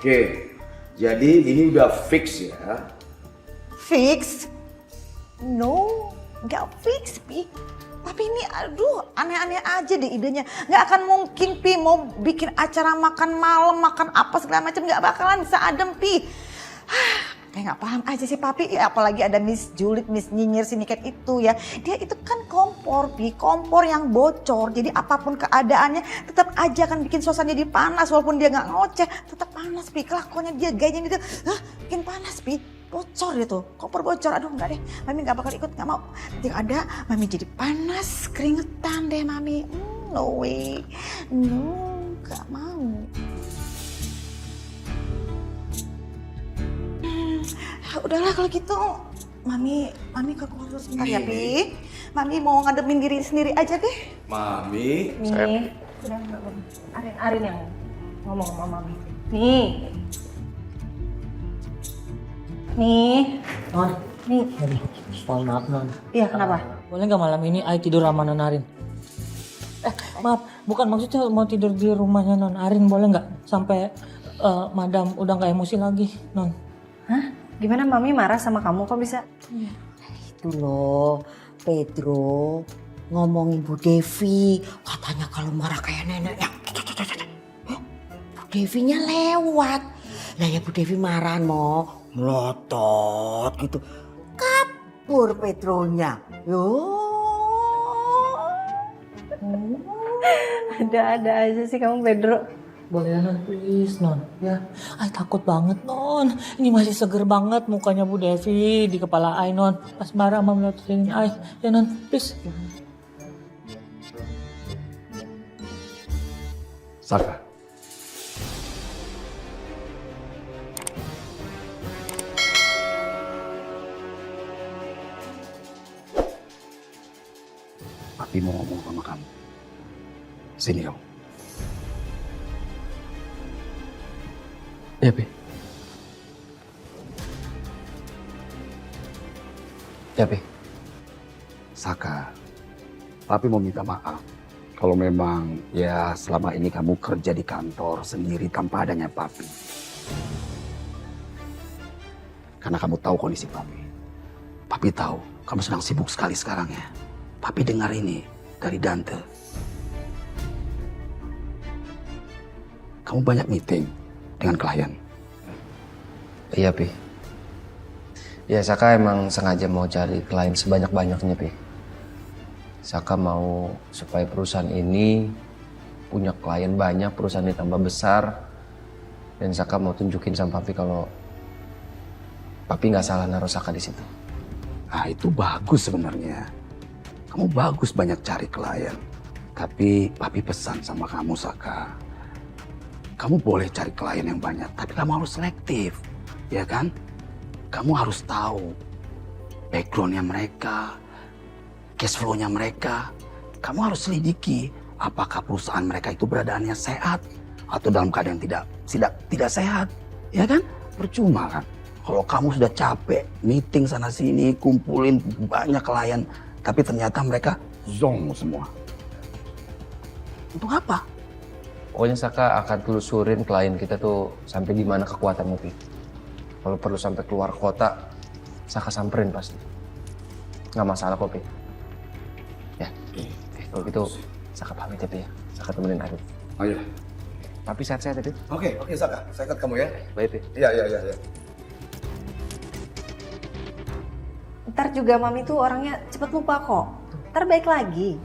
Oke, jadi ini udah fix ya? Fix? No, nggak fix, Pi. Tapi ini aduh aneh-aneh aja deh idenya. Nggak akan mungkin, Pi, mau bikin acara makan malam, makan apa segala macam. Nggak bakalan bisa adem, Pi. Kayak nggak paham aja sih Papi, ya, apalagi ada Miss Julid, Miss Nyinyir Sindikat itu ya. Dia itu kan kompor, Pi, kompor yang bocor. Jadi apapun keadaannya tetap aja kan bikin suasana jadi panas. Walaupun dia nggak ngoceh, tetap panas, Pi. Kelakuannya dia, gayanya itu, bikin panas, Pi. Bocor itu, kompor bocor. Aduh enggak deh, Mami nggak bakal ikut, nggak mau. Nanti ada, Mami jadi panas, keringetan deh Mami. No way, no, nggak mau. Udahlah kalau gitu, Mami ke keluar sebentar ya, Pi. Mami mau ngademin diri sendiri aja deh. Mami, Nih, udah Arin yang ngomong sama Mami. Nih. Non, Nih. mohon maaf Non. Iya, kenapa? Boleh nggak malam ini Ai tidur sama Non Arin? Maaf, bukan maksudnya mau tidur di rumahnya Non Arin, boleh nggak? Sampai Madam udah nggak emosi lagi, Non. Hah? Gimana Mami marah sama kamu kok bisa? Itu loh, Pedro ngomongin Bu Devi, katanya kalau marah kayak neneknya. Bu Devinya lewat. Lah ya Bu Devi marah mau melotot gitu. Kabur Pedronya. Yo. Ada-ada aja sih kamu, Pedro. Boleh ya Non, please Non. Ya, Ai takut banget Non. Ini masih seger banget mukanya Bu Devi di kepala Ai Non. Pas marah sama melototin Ai. Ya Non, please. Saka. Papi mau ngomong sama kamu. Sini kamu. Ya, Pi. Ya, Pi. Saka, Papi mau minta maaf. Kalau memang ya selama ini kamu kerja di kantor sendiri tanpa adanya Papi. Karena kamu tahu kondisi Papi. Papi tahu kamu sedang sibuk sekali sekarang ya. Papi dengar ini dari Dante. Kamu banyak meeting dengan klien. Iya, Pi. Ya, Saka emang sengaja mau cari klien sebanyak-banyaknya, Pi. Saka mau supaya perusahaan ini punya klien banyak, perusahaan ini tambah besar. Dan Saka mau tunjukin sama Papi kalau Papi nggak salah naruh Saka di situ. Nah, itu bagus sebenarnya. Kamu bagus banyak cari klien. Tapi Papi pesan sama kamu, Saka. Kamu boleh cari klien yang banyak, tapi kamu harus selektif. Ya kan? Kamu harus tahu backgroundnya mereka, cash flow-nya mereka. Kamu harus selidiki apakah perusahaan mereka itu beradaannya sehat atau dalam keadaan tidak sehat. Ya kan? Percuma kan? Kalau kamu sudah capek meeting sana sini, kumpulin banyak klien, tapi ternyata mereka zong semua. Untuk apa? Pokoknya Saka akan telusurin klien kita tuh sampai di mana kekuatannya, Pi. Kalau perlu sampai keluar kota, Saka samperin pasti. Nggak masalah kok, Pi. Ya, kalau gitu Saka pamit ya, Pi ya. Saka temenin Arif. Ayo. Tapi sehat-sehat ya, Pi. Oke, Saka. Saya ikut kamu ya. Baik, Pi. Iya. Ntar juga Mami tuh orangnya cepet lupa kok. Ntar baik lagi.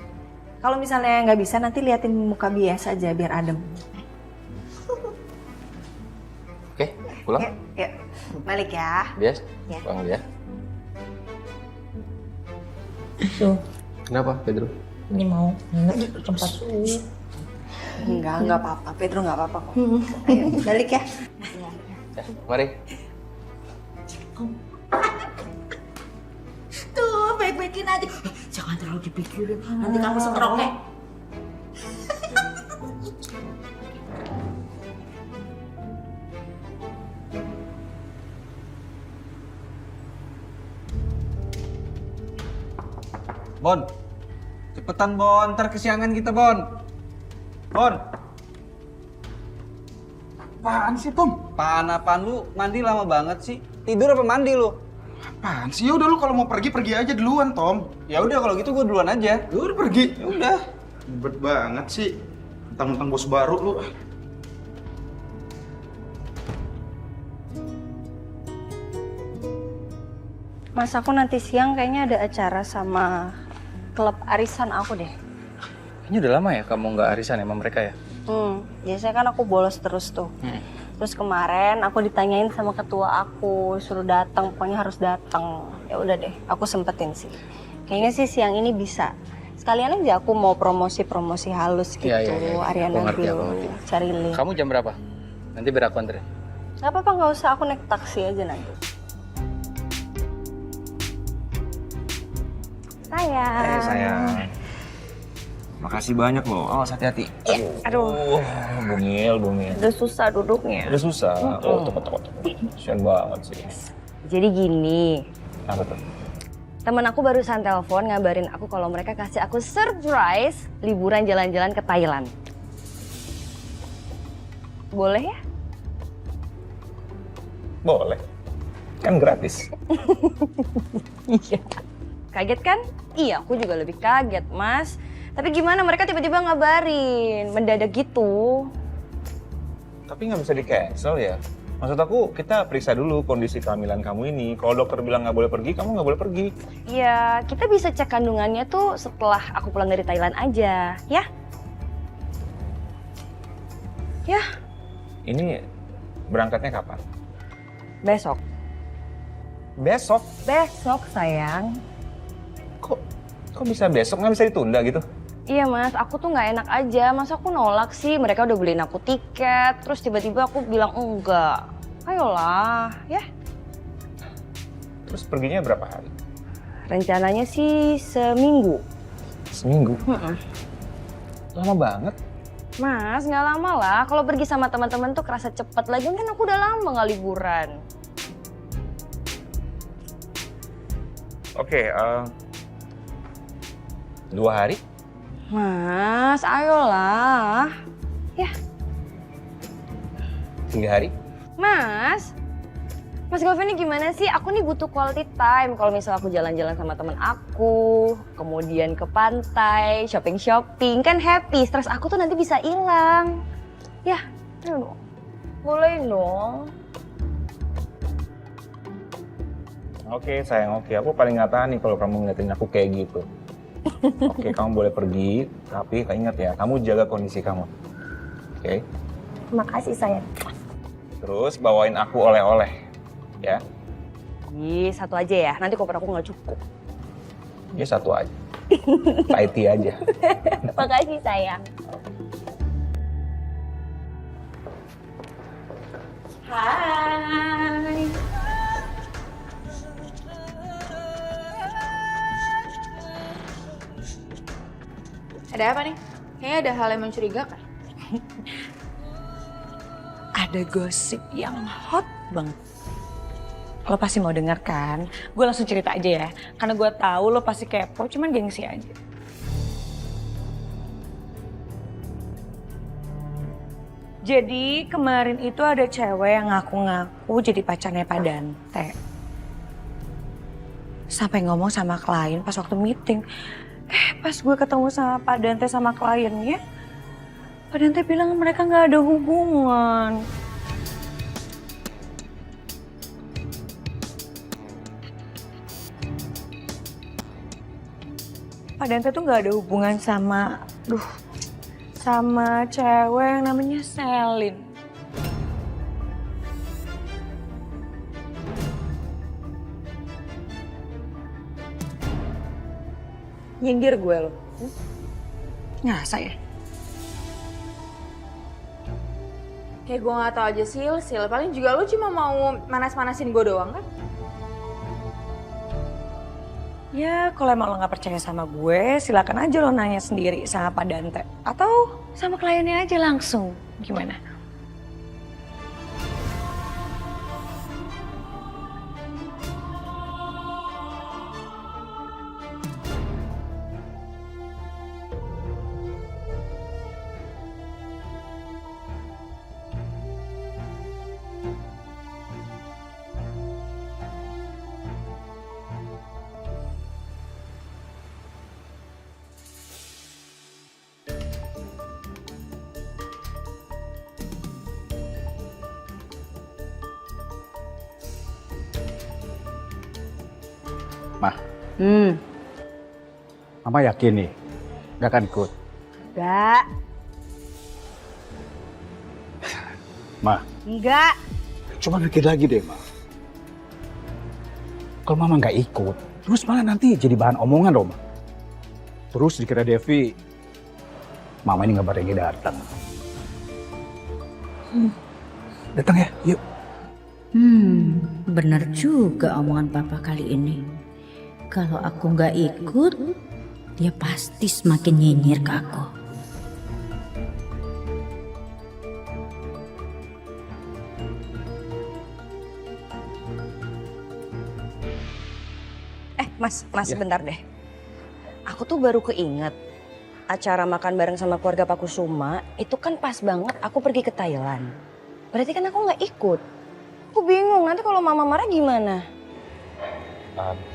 Kalau misalnya nggak bisa nanti liatin muka biasa aja biar adem. Oke, pulang. Yuk. Balik ya. Bias? Ya. Pulang dulu ya. So, Kenapa, Pedro? ini mau nginep tempat Enggak apa-apa. Pedro nggak apa-apa kok. Ayo, balik ya. Ya, mari. Tuh, baik-baikin aja. Jangan terlalu dipikirin. Nanti kamu sekeroknya. Bon, cepetan Bon, ntar kesiangan kita Bon. Bon. Apaan sih Tom? Apaan lu mandi lama banget sih? Tidur apa mandi lu? Apaan sih? Ya udah lu kalau mau pergi aja duluan, Tom. Ya udah kalau gitu gue duluan aja. Ya udah pergi. Ya udah. Ribet banget sih. Tentang bos baru lu. Mas, aku nanti siang kayaknya ada acara sama klub arisan aku deh. Ini udah lama ya kamu nggak arisan sama mereka ya? Biasanya kan aku bolos terus tuh. Terus kemarin aku ditanyain sama ketua aku, suruh datang, pokoknya harus datang. Ya udah deh, aku sempetin sih. Kayaknya sih siang ini bisa. Sekalian aja aku mau promosi halus gitu, Iya. Ariana Aku ngerti. cari link. Kamu jam berapa? Nanti biar aku anterin. Gak apa-apa, nggak usah, aku naik taksi aja nanti. Sayang. Sayang. Makasih banyak loh. Awas hati-hati. Aduh, Bungil. udah susah duduknya. Udah susah. Oh, toko. Kasian banget sih. Jadi gini, Apa tuh? temen aku barusan telepon ngabarin aku kalau mereka kasih aku surprise liburan jalan-jalan ke Thailand. Boleh ya? Boleh. Kan gratis. Iya. Kaget kan? Iya, aku juga lebih kaget, Mas. Tapi gimana mereka tiba-tiba ngabarin, mendadak gitu. Tapi nggak bisa di-cancel ya? Maksud aku, kita periksa dulu kondisi kehamilan kamu ini. Kalau dokter bilang nggak boleh pergi, kamu nggak boleh pergi. Iya, kita bisa cek kandungannya tuh setelah aku pulang dari Thailand aja, ya? Ya, Ini berangkatnya kapan? besok. Besok? Besok, sayang. Kok bisa besok? Nggak bisa ditunda gitu? Iya mas, aku tuh nggak enak aja. Masa aku nolak sih? Mereka udah beliin aku tiket, terus tiba-tiba aku bilang enggak. Ayolah, ya. Terus perginya berapa hari? Rencananya sih seminggu. Seminggu? Lama banget. Mas, nggak lama lah. Kalau pergi sama teman-teman tuh kerasa cepet. Lagian kan aku udah lama nggak liburan. Oke, 2 hari? Mas, ayolah. Ya, 3 hari? Mas. Mas Govian ini gimana sih? Aku nih butuh quality time. Kalau misalnya aku jalan-jalan sama teman aku, kemudian ke pantai, shopping-shopping, kan happy. Stres aku tuh nanti bisa hilang. Ya, ayo dong. Boleh dong. Oke sayang, oke. Aku paling nggak tahan nih kalau kamu ngeliatin aku kayak gitu. Oke, kamu boleh pergi, tapi ingat ya, kamu jaga kondisi kamu. Oke? Makasih sayang. Terus bawain aku oleh-oleh, ya? Ih, satu aja ya. Nanti koper aku nggak cukup. Ya satu aja. Thai tea aja. Makasih sayang. Hai. Ada apa nih? Kayaknya ada hal yang mencurigakan. Ada gosip yang hot banget. Lo pasti mau denger kan? Gue langsung cerita aja ya. Karena gue tahu lo pasti kepo, cuman gengsi aja. Jadi kemarin itu ada cewek yang ngaku-ngaku jadi pacarnya Pak Dante. Sampai ngomong sama klien pas waktu meeting. Pas gue ketemu sama Pak Dante sama kliennya, Pak Dante bilang mereka nggak ada hubungan. Pak Dante tuh nggak ada hubungan sama cewek yang namanya Selin. Nyindir gue lo. Ngerasa ya? Kayak gue gak tau aja Sil. Paling juga lu cuma mau manas-manasin gue doang kan? Ya kalau emang lo gak percaya sama gue, silakan aja lo nanya sendiri sama Pak Dante. Atau sama kliennya aja langsung. Gimana? Mama yakin nih, gak akan ikut. Enggak. Ma, Enggak. coba pikir lagi deh, Ma. Kalau Mama nggak ikut, terus malah nanti jadi bahan omongan dong, Ma. Terus dikira Devi, Mama ini nggak barengi datang. Datang ya, yuk. Bener juga omongan papa kali ini. Kalau aku nggak ikut, dia pasti semakin nyinyir ke aku. Mas, bentar deh. Aku tuh baru keinget acara makan bareng sama keluarga Pak Kusuma itu kan pas banget aku pergi ke Thailand. Berarti kan aku nggak ikut. Aku bingung nanti kalau mama marah gimana?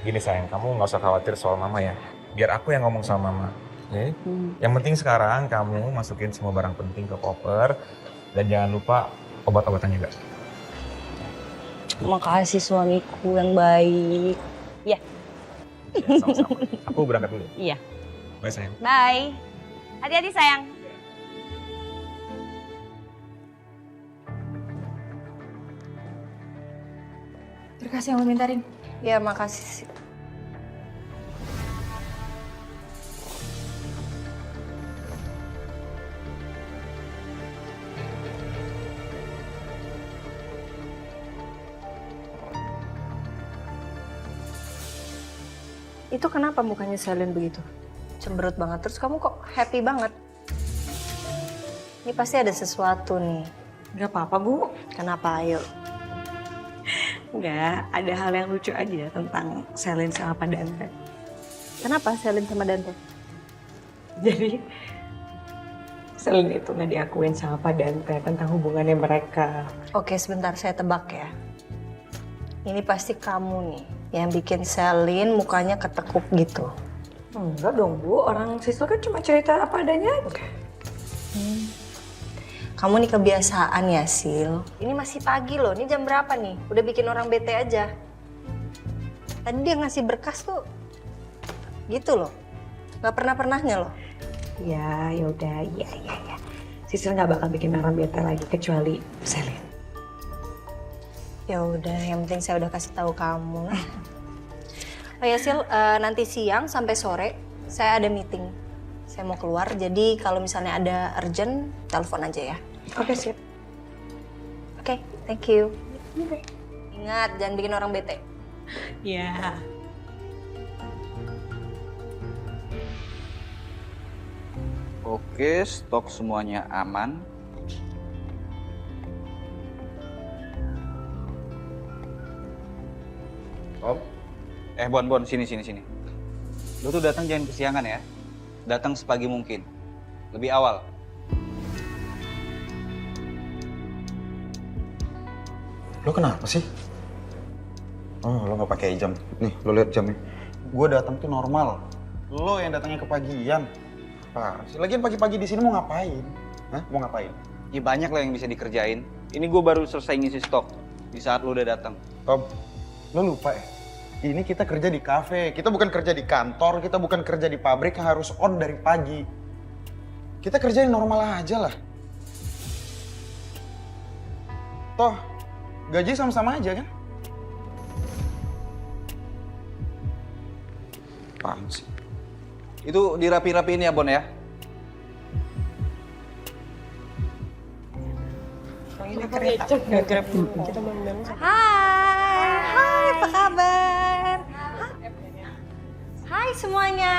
Gini sayang, kamu nggak usah khawatir soal mama ya. Biar aku yang ngomong sama mama. Oke? Yang penting sekarang kamu masukin semua barang penting ke koper dan jangan lupa obat-obatannya juga. Makasih suamiku yang baik. Ya. Ya, sama-sama. Aku berangkat dulu. Iya. Bye sayang. Bye. Hati-hati sayang. Berkas yang lo mintarin. Ya makasih. Itu kenapa mukanya Selin begitu? Cemberut banget, terus kamu kok happy banget? Ini pasti ada sesuatu nih. Gak apa-apa, Bu. Kenapa, ayo? Enggak, ada hal yang lucu aja tentang Selin sama Pak Dante. Kenapa Selin sama Dante? Jadi, Selin itu nggak diakuin sama Pak Dante tentang hubungannya mereka. Oke, sebentar saya tebak ya. Ini pasti kamu nih yang bikin Selin mukanya ketekuk gitu. Enggak dong, Bu. Orang Sisil kan cuma cerita apa adanya aja. Kamu nih kebiasaan ya, Sil. Ini masih pagi loh, ini jam berapa nih? Udah bikin orang bete aja. Tadi dia ngasih berkas tuh gitu loh. Gak pernah-pernahnya loh. Ya udah, ya. Sisil nggak bakal bikin orang bete lagi kecuali Selin. Ya udah, yang penting saya udah kasih tahu kamu. Oh ya Sil, nanti siang sampai sore saya ada meeting. Saya mau keluar, jadi kalau misalnya ada urgent, telepon aja ya. Oke, sip. Oke, thank you. Ingat, jangan bikin orang bete. Ya. Oke, stok semuanya aman. Om, Bon, sini. Lu tuh datang jangan kesiangan ya. Datang sepagi mungkin. Lebih awal. Lo kenapa sih? Oh, lo nggak pakai jam. Nih, lo lihat jamnya. Gue datang tuh normal. Lo yang datangnya kepagian. Lagian pagi-pagi di sini mau ngapain? Hah? Mau ngapain? Ya banyak lah yang bisa dikerjain. Ini gue baru selesai ngisi stok di saat lu udah datang. Tom, lo lupa ya? Ini kita kerja di kafe, kita bukan kerja di kantor, kita bukan kerja di pabrik yang harus on dari pagi. Kita kerja yang normal aja lah. Toh, gaji sama-sama aja kan? Apaan sih? Itu dirapi-rapiin ya, Bon ya. Hai, apa kabar? Hai semuanya.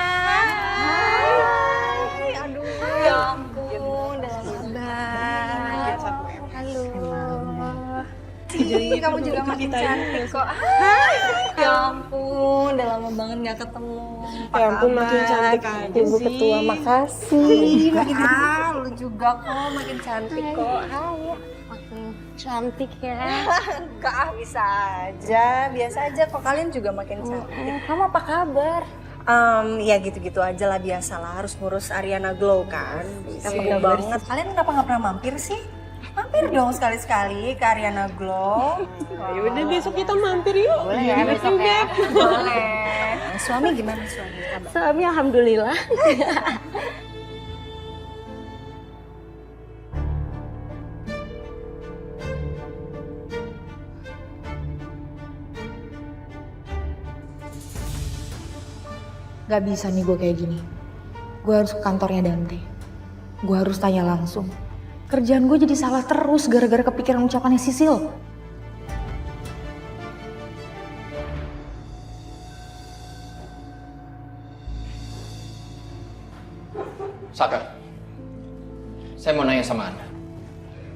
Hai. Aduh, ya ampun, udah sabar. Halo. Kamu juga makin cantik kok. Hai. Ya ampun, udah lama banget gak ketemu. Ya ampun, makin cantik Ibu Ketua, makasih. Lu juga kok makin cantik kok. Hai. Makin cantik ya. Enggak, bisa aja. Biasa aja kok, kalian juga makin cantik. Kamu apa kabar? Ya gitu-gitu aja lah, biasalah, harus ngurus Ariana Glow kan. Sibuk banget. Kalian kenapa nggak pernah mampir sih? Mampir dong sekali-sekali ke Ariana Glow. Yaudah besok kita mampir yuk. Boleh ya besok ya? Boleh. Suami gimana suami? Kabar? Suami alhamdulillah. Gak bisa nih gue kayak gini. Gue harus ke kantornya Dante. Gue harus tanya langsung. Kerjaan gue jadi salah terus gara-gara kepikiran ucapannya Sisil. Saka, saya mau nanya sama Anda.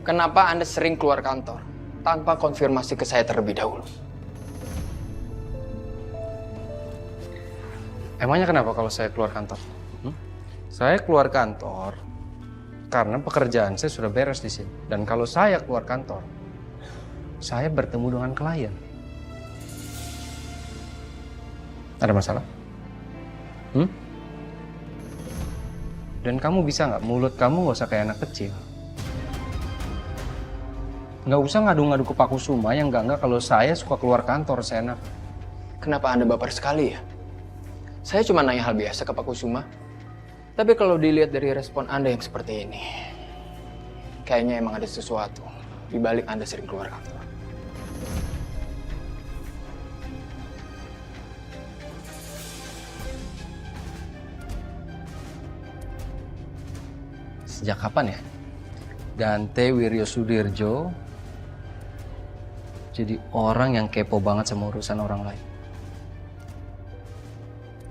Kenapa Anda sering keluar kantor tanpa konfirmasi ke saya terlebih dahulu? Emangnya kenapa kalau saya keluar kantor? Saya keluar kantor karena pekerjaan saya sudah beres di sini. Dan kalau saya keluar kantor, saya bertemu dengan klien. Ada masalah? Dan kamu bisa nggak, mulut kamu nggak usah kayak anak kecil. Nggak usah ngadu-ngadu ke Pak Kusuma yang nggak kalau saya suka keluar kantor seenak. Kenapa Anda baper sekali ya? Saya cuma nanya hal biasa ke Pak Kusuma. Tapi kalau dilihat dari respon Anda yang seperti ini, kayaknya emang ada sesuatu di balik Anda sering keluar kantor. Sejak kapan ya Dante Wiryosudirjo jadi orang yang kepo banget sama urusan orang lain?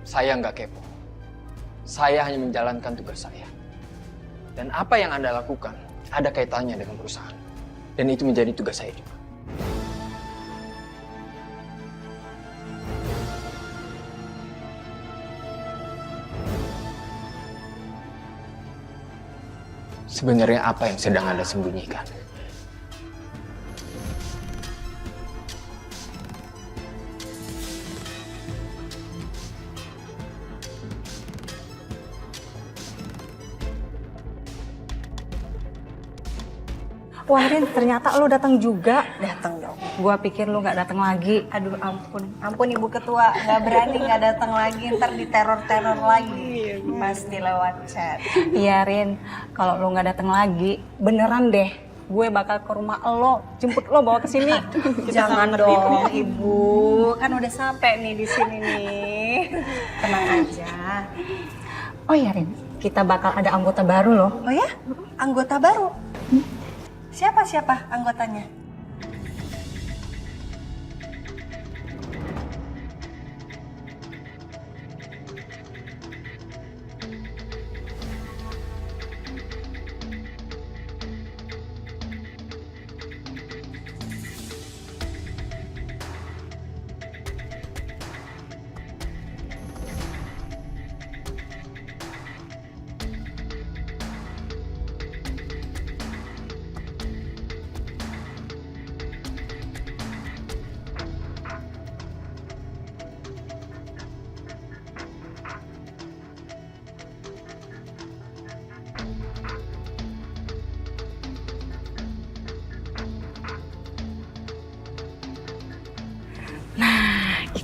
Saya nggak kepo. Saya hanya menjalankan tugas saya. Dan apa yang Anda lakukan ada kaitannya dengan perusahaan. Dan itu menjadi tugas saya juga. Sebenarnya apa yang sedang Anda sembunyikan? Wah Rin, ternyata lo datang juga. Datang dong. Gua pikir lu nggak datang lagi. Aduh ampun Ibu Ketua, nggak berani nggak datang lagi. Ntar diteror-teror lagi. Pasti lewat chat. Iya Rin, kalau lu nggak datang lagi, beneran deh. Gue bakal ke rumah lo, jemput lo bawa ke sini. Jangan dong Ibu, kan udah sampai nih di sini nih. Tenang aja. Oh iya Rin, kita bakal ada anggota baru loh. Oh ya? Anggota baru? Siapa anggotanya?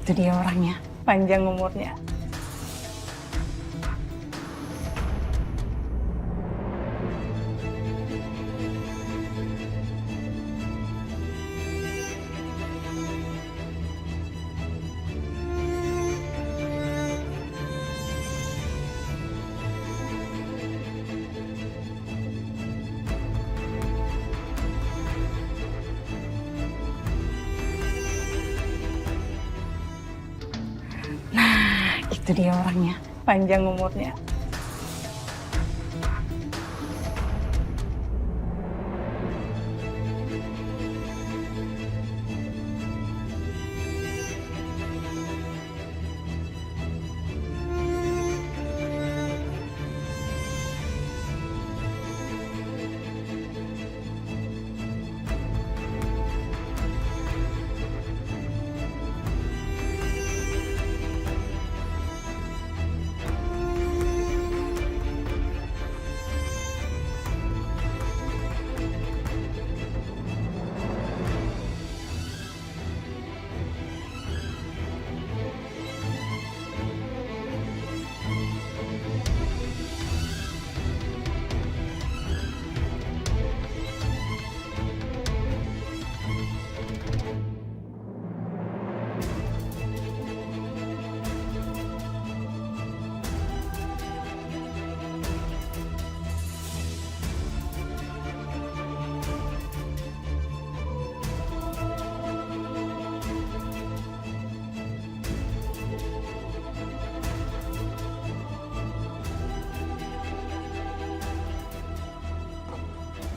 Itu dia orangnya, panjang umurnya. Itu dia orangnya, panjang umurnya.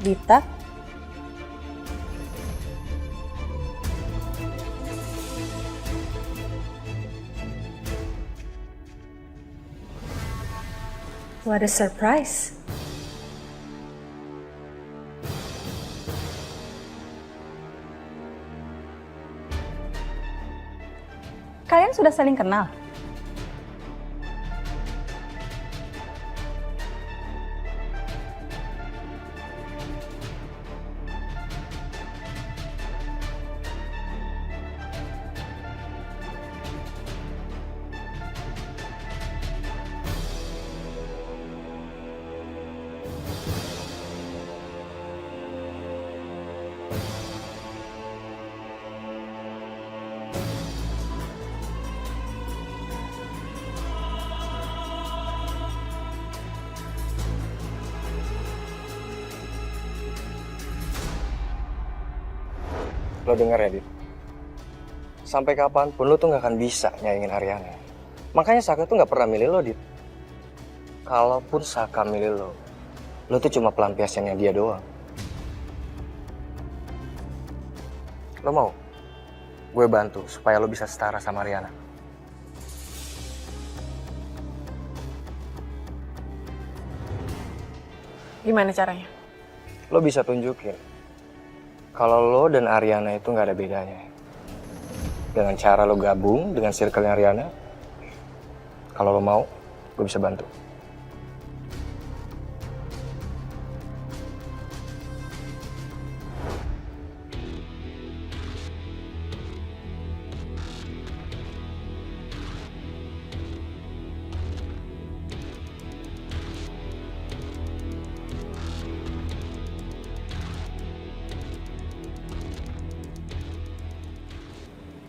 Dita. What a surprise. Kalian sudah saling kenal? Lo denger ya, Dit? Sampai kapanpun lo tuh gak akan bisa nyaingin Ariana. Makanya Saka tuh gak pernah milih lo, Dit. Kalaupun Saka milih lo tuh cuma pelampiasannya dia doang. Lo mau? Gue bantu supaya lo bisa setara sama Ariana. Gimana caranya? Lo bisa tunjukin kalau lo dan Ariana itu nggak ada bedanya. Dengan cara lo gabung dengan circle-nya Ariana, kalau lo mau, gue bisa bantu.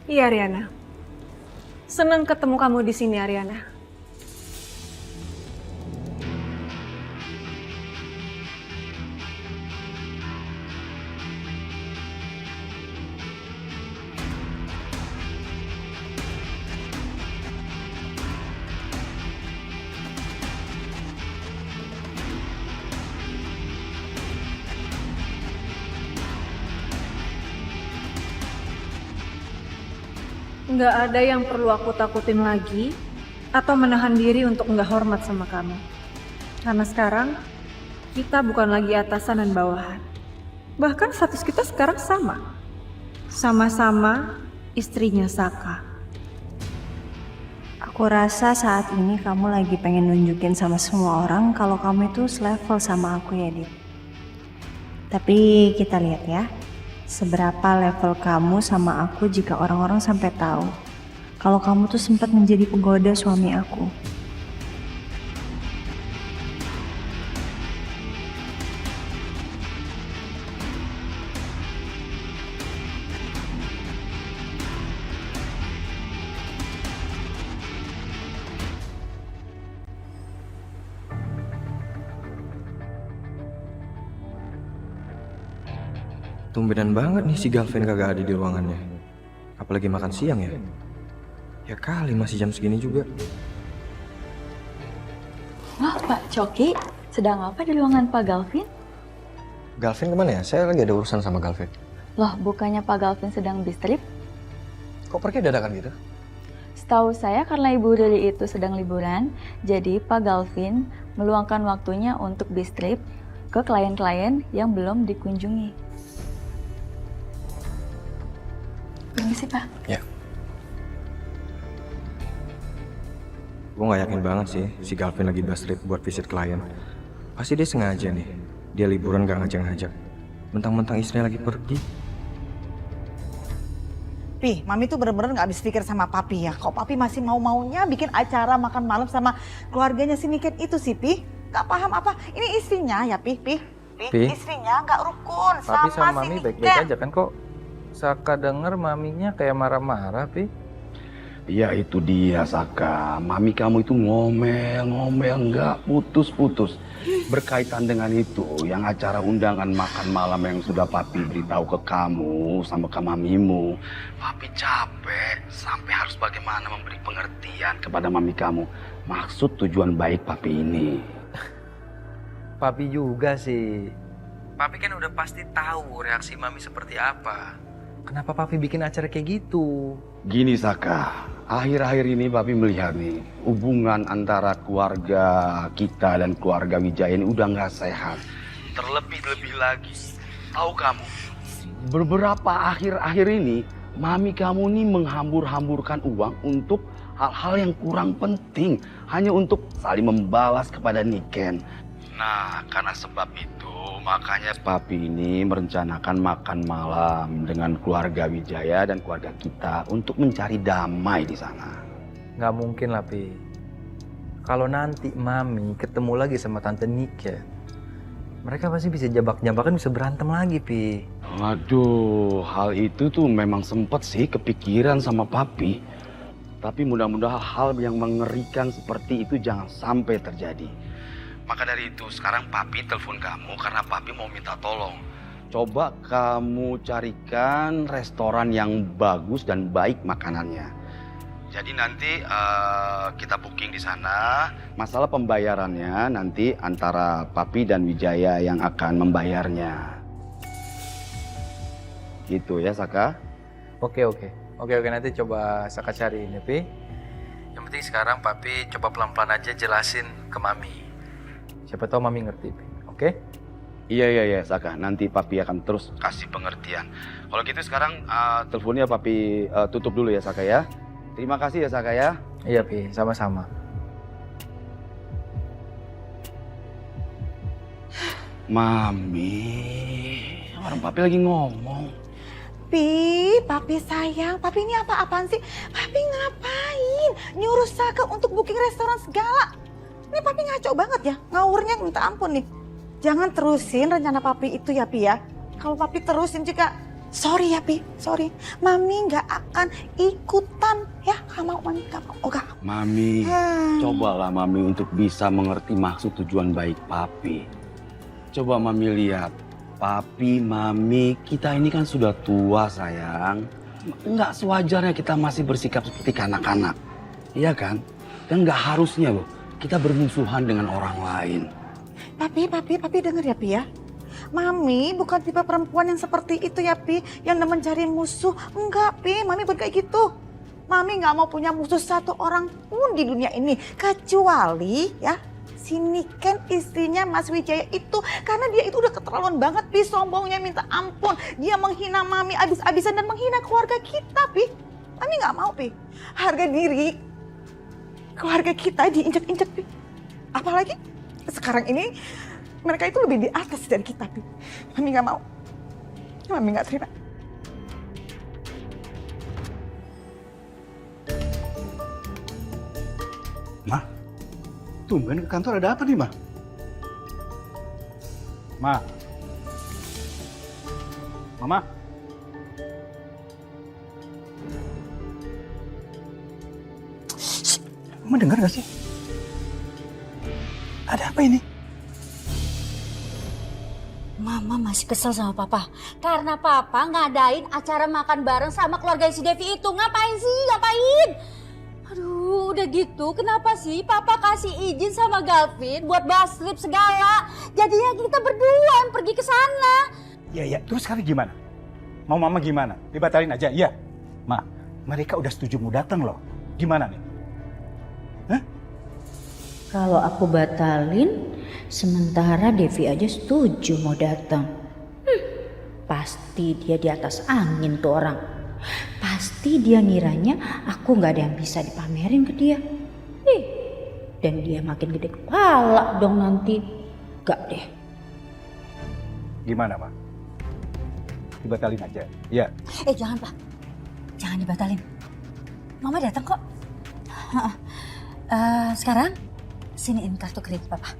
Iya, Ariana. Senang ketemu kamu di sini, Ariana. Nggak ada yang perlu aku takutin lagi atau menahan diri untuk nggak hormat sama kamu. Karena sekarang kita bukan lagi atasan dan bawahan. Bahkan status kita sekarang sama. Sama-sama istrinya Saka. Aku rasa saat ini kamu lagi pengen nunjukin sama semua orang kalau kamu itu selevel sama aku ya, Dit. Tapi kita lihat ya, seberapa level kamu sama aku jika orang-orang sampai tahu kalau kamu tuh sempat menjadi penggoda suami aku. Tumbenan banget nih si Galvin kagak ada di ruangannya. Apalagi makan siang ya. Ya kali masih jam segini juga. Wah, Pak Coki, sedang apa di ruangan Pak Galvin? Galvin kemana ya? Saya lagi ada urusan sama Galvin. Loh, bukannya Pak Galvin sedang bis trip? Kok pergi dadakan gitu? Setahu saya karena Ibu Riri itu sedang liburan, jadi Pak Galvin meluangkan waktunya untuk bis trip ke klien-klien yang belum dikunjungi. Permisi, Pak. Ya. Gue gak yakin banget sih si Galvin lagi bus trip buat visit klien. Pasti dia sengaja nih. Dia liburan gak ngajak-ngajak. Mentang-mentang istrinya lagi pergi. Pi, Mami tuh bener-bener gak habis pikir sama Papi ya. Kok Papi masih mau-maunya bikin acara makan malam sama keluarganya si Niken itu sih, Pi? Gak paham apa? Ini istrinya ya, Pi? Pi? Istrinya gak rukun Papi si sama Mami Niken. baik-baik aja kan kok. Saka denger maminya kayak marah-marah, Pi. Ya itu dia Saka, mami kamu itu ngomel-ngomel nggak putus-putus. Berkaitan dengan itu, yang acara undangan makan malam yang sudah Papi beritahu ke kamu sama ke mamimu. Papi capek sampai harus bagaimana memberi pengertian kepada mami kamu. Maksud tujuan baik Papi ini. Papi juga sih. Papi kan udah pasti tahu reaksi Mami seperti apa. Kenapa Papi bikin acara kayak gitu? Gini Saka, akhir-akhir ini Papi melihat nih hubungan antara keluarga kita dan keluarga Wijaya ini udah nggak sehat. Terlebih-lebih lagi, tahu kamu, beberapa akhir-akhir ini Mami kamu nih menghambur-hamburkan uang untuk hal-hal yang kurang penting, hanya untuk saling membalas kepada Niken. Nah, karena sebab itu makanya Papi ini merencanakan makan malam dengan keluarga Wijaya dan keluarga kita untuk mencari damai di sana. Nggak mungkin lah, Pi. Kalau nanti Mami ketemu lagi sama Tante Niken, mereka pasti bisa jabak-jabakan, bisa berantem lagi, Pi. Waduh, hal itu tuh memang sempet sih kepikiran sama Papi. Tapi mudah-mudahan hal yang mengerikan seperti itu jangan sampai terjadi. Maka dari itu sekarang Papi telepon kamu karena Papi mau minta tolong. Coba kamu carikan restoran yang bagus dan baik makanannya. Jadi nanti kita booking di sana. Masalah pembayarannya nanti antara Papi dan Wijaya yang akan membayarnya. Gitu ya Saka? Oke, nanti coba Saka cari ini, Pi. Yang penting sekarang Papi coba pelan-pelan aja jelasin ke Mami. Siapa tahu Mami ngerti, Pi. Oke? Iya Saka, nanti Papi akan terus kasih pengertian. Kalau gitu sekarang teleponnya Papi tutup dulu ya Saka ya. Terima kasih ya Saka ya. Iya, Pi, sama-sama. Mami, orang Papi lagi ngomong. Papi sayang, Papi ini apa-apaan sih? Papi ngapain? Nyuruh Saka untuk booking restoran segala. Ini Papi ngaco banget ya, ngawurnya minta ampun nih. Jangan terusin rencana Papi itu ya Pi ya. Kalau Papi terusin juga, sorry ya Pi, sorry. Mami nggak akan ikutan ya, nggak mau Mami, nggak mau. Oke. Mami, cobalah Mami untuk bisa mengerti maksud tujuan baik Papi. Coba Mami lihat. Papi, Mami, kita ini kan sudah tua sayang. Nggak sewajarnya kita masih bersikap seperti kanak-kanak. Iya kan? Dan nggak harusnya loh kita bermusuhan dengan orang lain. Papi denger ya Pi ya. Mami bukan tipe perempuan yang seperti itu ya Pi. Yang demen cari musuh. Enggak Pi, Mami bukan kayak gitu. Mami nggak mau punya musuh satu orang pun di dunia ini. Kecuali ya si Niken istrinya Mas Wijaya itu. Karena dia itu udah keterlaluan banget Pi, sombongnya minta ampun. Dia menghina Mami abis-abisan dan menghina keluarga kita Pi. Mami nggak mau Pi. Harga diri keluarga kita diinjak-injak Pi. Apalagi sekarang ini mereka itu lebih di atas dari kita Pi. Mami nggak mau. Mami nggak terima. Ma, tumben ke kantor ada apa nih, Ma? Ma. Mama. Mama dengar gak sih? Ada apa ini? Mama masih kesel sama Papa. Karena Papa ngadain acara makan bareng sama keluarga si Devi itu. Ngapain sih? Ngapain? Aduh, udah gitu kenapa sih Papa kasih izin sama Gavin buat bahas trip segala? Jadinya kita berdua yang pergi ke sana. Ya, terus sekarang gimana? Mau Mama gimana? Dibatalin aja, iya? Ma, mereka udah setuju mau datang loh. Gimana nih? Hah? Kalau aku batalin, sementara Devi aja setuju mau datang. Pasti dia di atas angin tuh orang. Pasti dia ngiranya aku nggak ada yang bisa dipamerin ke dia. Dan dia makin gede kepala dong nanti. Gak deh. Gimana, Ma? Dibatalin aja, iya? Jangan Pak. Jangan dibatalin. Mama datang kok. Sekarang siniin kartu kredit Papa.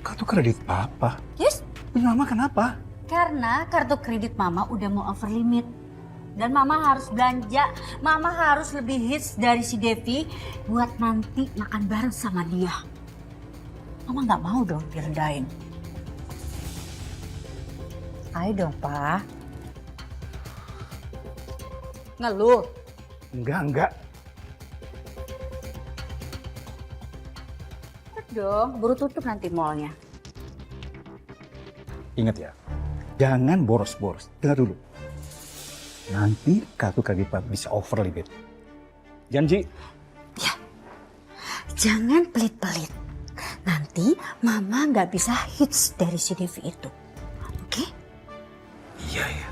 Kartu kredit Papa? Yes. Mama kenapa? Karena kartu kredit Mama udah mau over limit. Dan Mama harus belanja, Mama harus lebih hits dari si Devi buat nanti makan bareng sama dia. Mama nggak mau dong direndahin. Ayo dong, Pak. Ngeluh. Enggak. Cepet dong, buru tutup nanti mallnya. ingat ya, jangan boros-boros. Dengar dulu. Nanti kartu kredit Pak bisa overlimit. Janji? Ya, jangan pelit-pelit. Nanti mama nggak bisa hits dari si Devi itu. Oke? Iya, ya.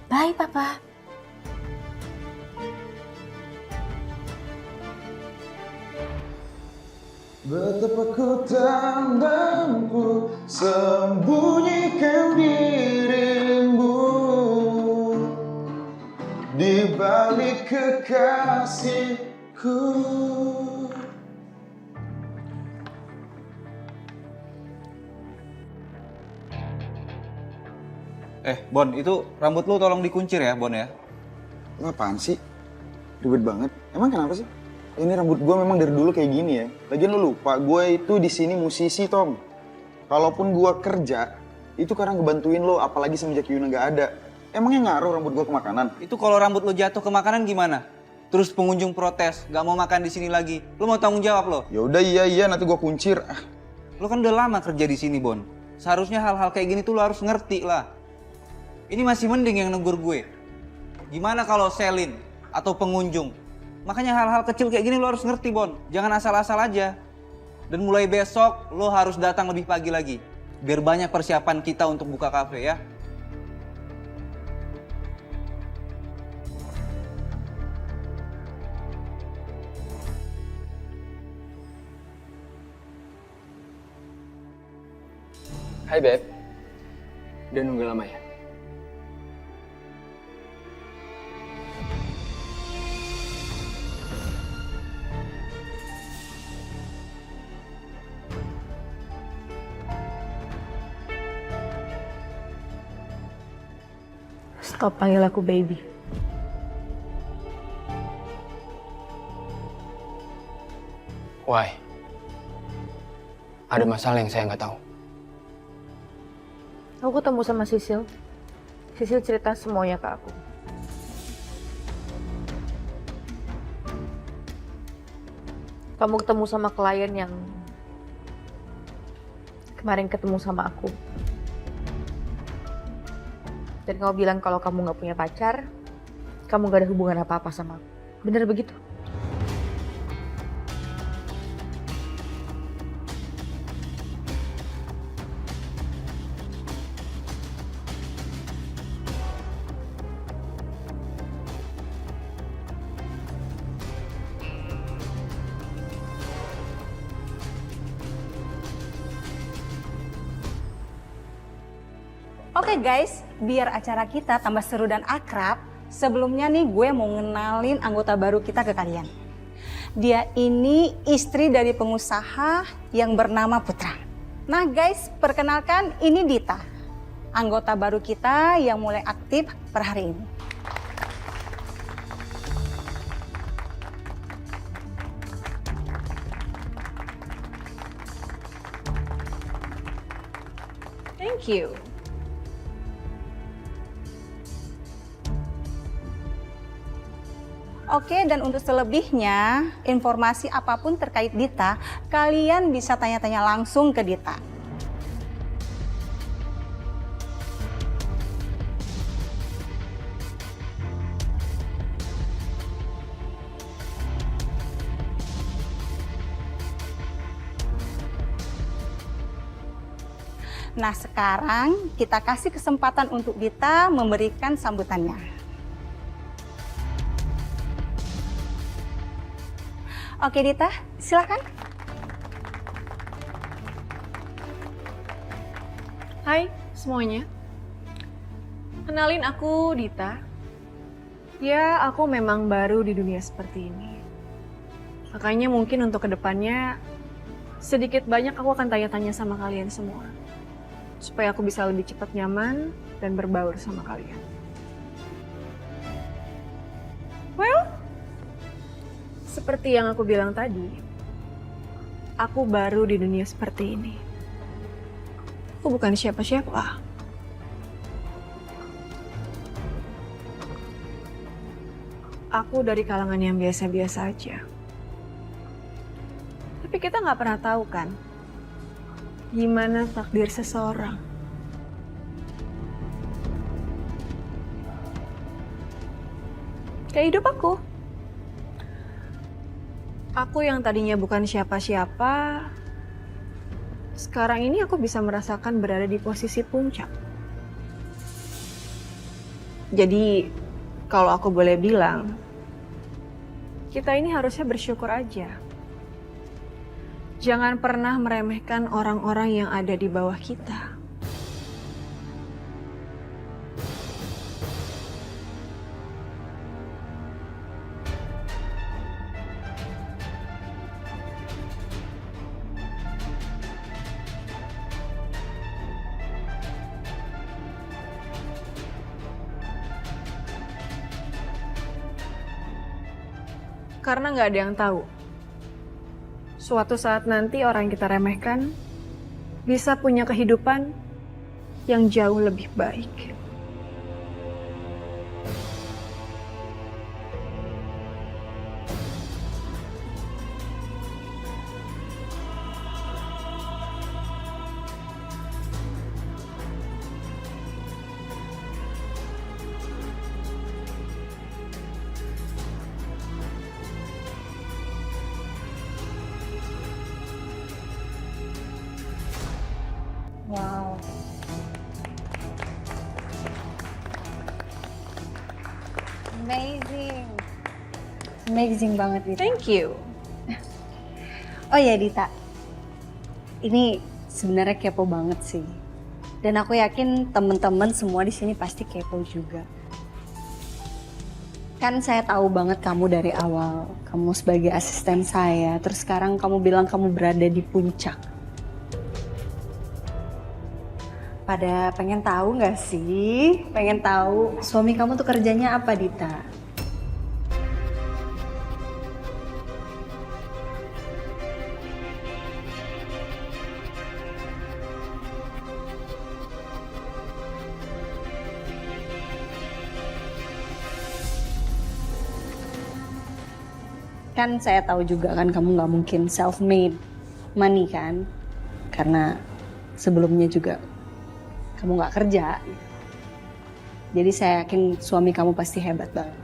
Bye, Papa. Betapa ku tak mampu sembunyikan dirimu di balik kekasihku. Bon, itu rambut lu tolong dikuncir ya, Bon ya. Lu apaan sih? Ribet banget. Emang kenapa sih? Ini rambut gue memang dari dulu kayak gini ya. Lagian lu lupa, gue itu di sini musisi, Tom. Kalaupun gue kerja, itu karena ngebantuin lo, apalagi semenjak Yuna nggak ada. Emangnya ngaruh rambut gue ke makanan? Itu kalau rambut lu jatuh ke makanan gimana? Terus pengunjung protes, nggak mau makan di sini lagi. Lu mau tanggung jawab lo? Ya udah iya, nanti gue kuncir. Lu kan udah lama kerja di sini, Bon. Seharusnya hal-hal kayak gini tuh lu harus ngerti lah. Ini masih mending yang negur gue. Gimana kalau Selin atau pengunjung? Makanya hal-hal kecil kayak gini lo harus ngerti, Bon. Jangan asal-asal aja. Dan mulai besok lo harus datang lebih pagi lagi. Biar banyak persiapan kita untuk buka kafe ya. Hai Beb, udah nunggu lama ya? Stop panggil aku baby. Why? Ada masalah yang saya nggak tahu. Aku ketemu sama Sisil. Sisil cerita semuanya ke aku. Kamu ketemu sama klien yang kemarin ketemu sama aku. Dan kamu bilang kalau kamu nggak punya pacar, kamu nggak ada hubungan apa-apa sama aku. Bener begitu? Oke guys, biar acara kita tambah seru dan akrab, sebelumnya nih gue mau ngenalin anggota baru kita ke kalian. Dia ini istri dari pengusaha yang bernama Putra. Nah guys, perkenalkan ini Dita, anggota baru kita yang mulai aktif per hari ini. Thank you. Oke, dan untuk selebihnya, informasi apapun terkait Dita, kalian bisa tanya-tanya langsung ke Dita. Nah, sekarang kita kasih kesempatan untuk Dita memberikan sambutannya. Oke Dita, silakan. Hai semuanya. Kenalin aku Dita. Ya, aku memang baru di dunia seperti ini. Makanya mungkin untuk kedepannya sedikit banyak aku akan tanya-tanya sama kalian semua. Supaya aku bisa lebih cepat nyaman dan berbaur sama kalian. Well, seperti yang aku bilang tadi, aku baru di dunia seperti ini. Aku bukan siapa-siapa. Aku dari kalangan yang biasa-biasa aja. Tapi kita nggak pernah tahu kan, gimana takdir seseorang. Kayak hidup aku. Aku yang tadinya bukan siapa-siapa, sekarang ini aku bisa merasakan berada di posisi puncak. Jadi, kalau aku boleh bilang, kita ini harusnya bersyukur aja. Jangan pernah meremehkan orang-orang yang ada di bawah kita. Karena nggak ada yang tahu. Suatu saat nanti orang yang kita remehkan bisa punya kehidupan yang jauh lebih baik. Wow. Amazing. Amazing banget Dita. Thank you. Oh ya Dita, ini sebenarnya kepo banget sih. Dan aku yakin teman-teman semua di sini pasti kepo juga. Kan saya tahu banget kamu dari awal, kamu sebagai asisten saya, terus sekarang kamu bilang kamu berada di puncak. Pada pengen tahu nggak sih? Pengen tahu suami kamu tuh kerjanya apa, Dita? Kan saya tahu juga kan kamu nggak mungkin self-made money kan? Karena sebelumnya juga kamu nggak kerja. Jadi saya yakin suami kamu pasti hebat banget.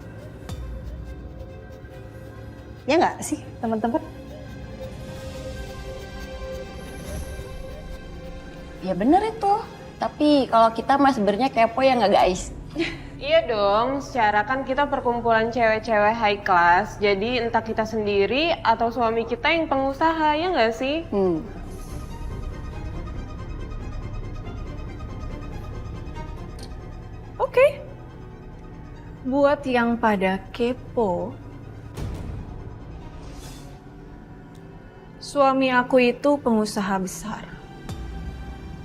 Ya nggak sih teman-teman? Ya bener itu. Tapi kalau kita mah sebenarnya kepo ya nggak guys? Iya dong, secara kan kita perkumpulan cewek-cewek high class. Jadi entah kita sendiri atau suami kita yang pengusaha, ya nggak sih? Oke. Buat yang pada kepo, suami aku itu pengusaha besar.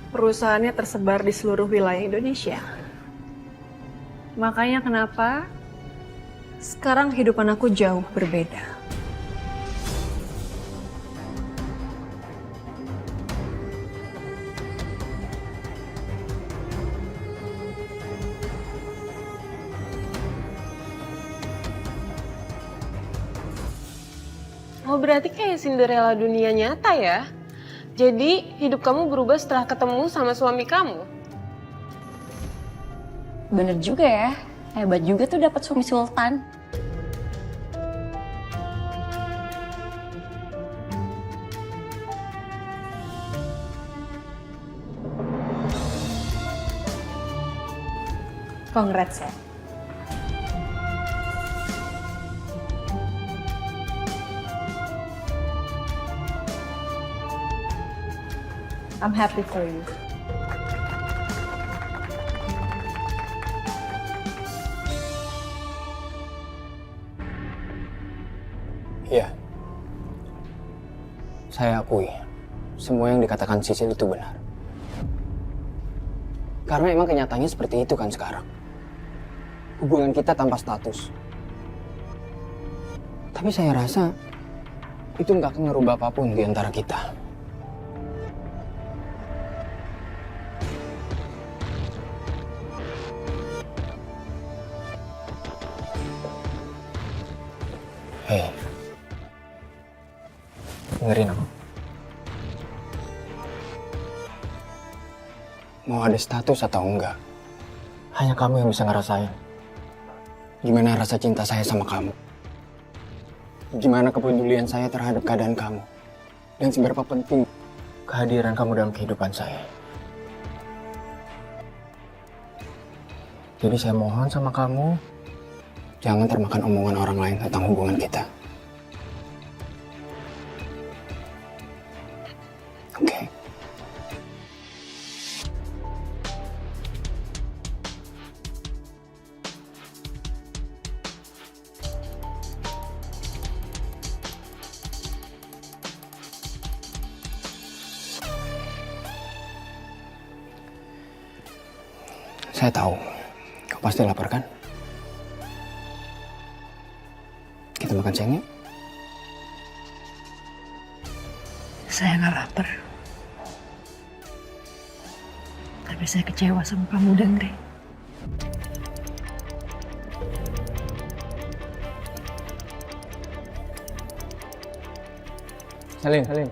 Perusahaannya tersebar di seluruh wilayah Indonesia. Makanya kenapa sekarang kehidupan aku jauh berbeda. Oh berarti kayak Cinderella dunia nyata ya? Jadi hidup kamu berubah setelah ketemu sama suami kamu? Bener juga ya, hebat juga tuh dapat suami sultan. Congrats ya. I'm happy for you. Iya. Saya akui, semua yang dikatakan Sisil itu benar. Karena emang kenyataannya seperti itu kan sekarang. Hubungan kita tanpa status. Tapi saya rasa itu nggak akan ngerubah apapun di antara kita. Hei, dengerin aku. Mau ada status atau enggak, hanya kamu yang bisa ngerasain. Gimana rasa cinta saya sama kamu? Gimana kepedulian saya terhadap keadaan kamu? Dan seberapa penting kehadiran kamu dalam kehidupan saya? Jadi saya mohon sama kamu, jangan termakan omongan orang lain tentang hubungan kita. Oke. Saya tahu, kau pasti lapar kan? Kita makan siang yuk? Saya nggak lapar. Tapi saya kecewa sama kamu, Dangre. Salim.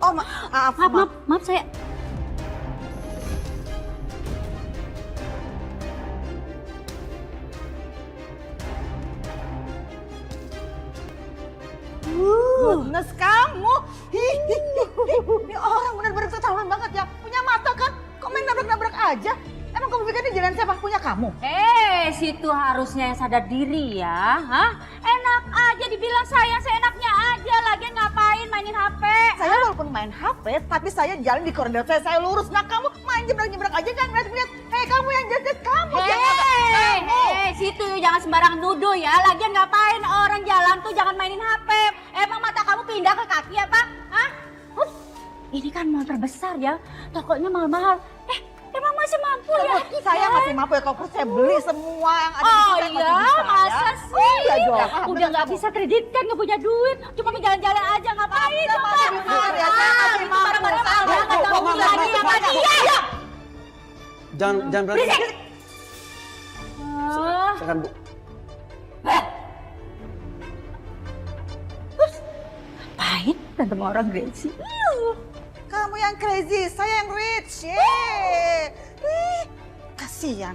Oh, maaf saya. Goodness kamu. Ini orang benar-benar keterlaluan banget ya. Punya mata kan? Kok main nabrak-nabrak aja? Emang kamu pikir ini jalan siapa? Punya kamu? Situ harusnya yang sadar diri ya. Hah? Enak aja dibilang sayang seenaknya aja. Lagian ngapain mainin HP? Saya walaupun main HP, tapi saya jalan di koridor saya lurus. Nah kamu main jebrak-jebrak aja kan ngeliat-ngeliat. Hei kamu yang jajet kamu. Situ jangan sembarang nuduh ya. Lagian ngapain orang jalan tuh jangan mainin HP. Emang mata kamu pindah ke kaki apa? Hah? Ini kan mall terbesar ya. Tokonya mahal-mahal. Emang masih mampu ya? Saya masih mampu ya, kalau saya beli semua yang ada di Oh sini. iya, masa sih? Oh iya dong. Udah nggak bisa kredit kan, nggak punya duit. Cuma jalan-jalan aja, ngapain coba? Barang-barang mahal banget, kamu lagi sama dia. Jangan berani. Silakan Bu. Ngapain tante mau orang crazy? Kamu yang crazy, saya yang rich. Kasihan.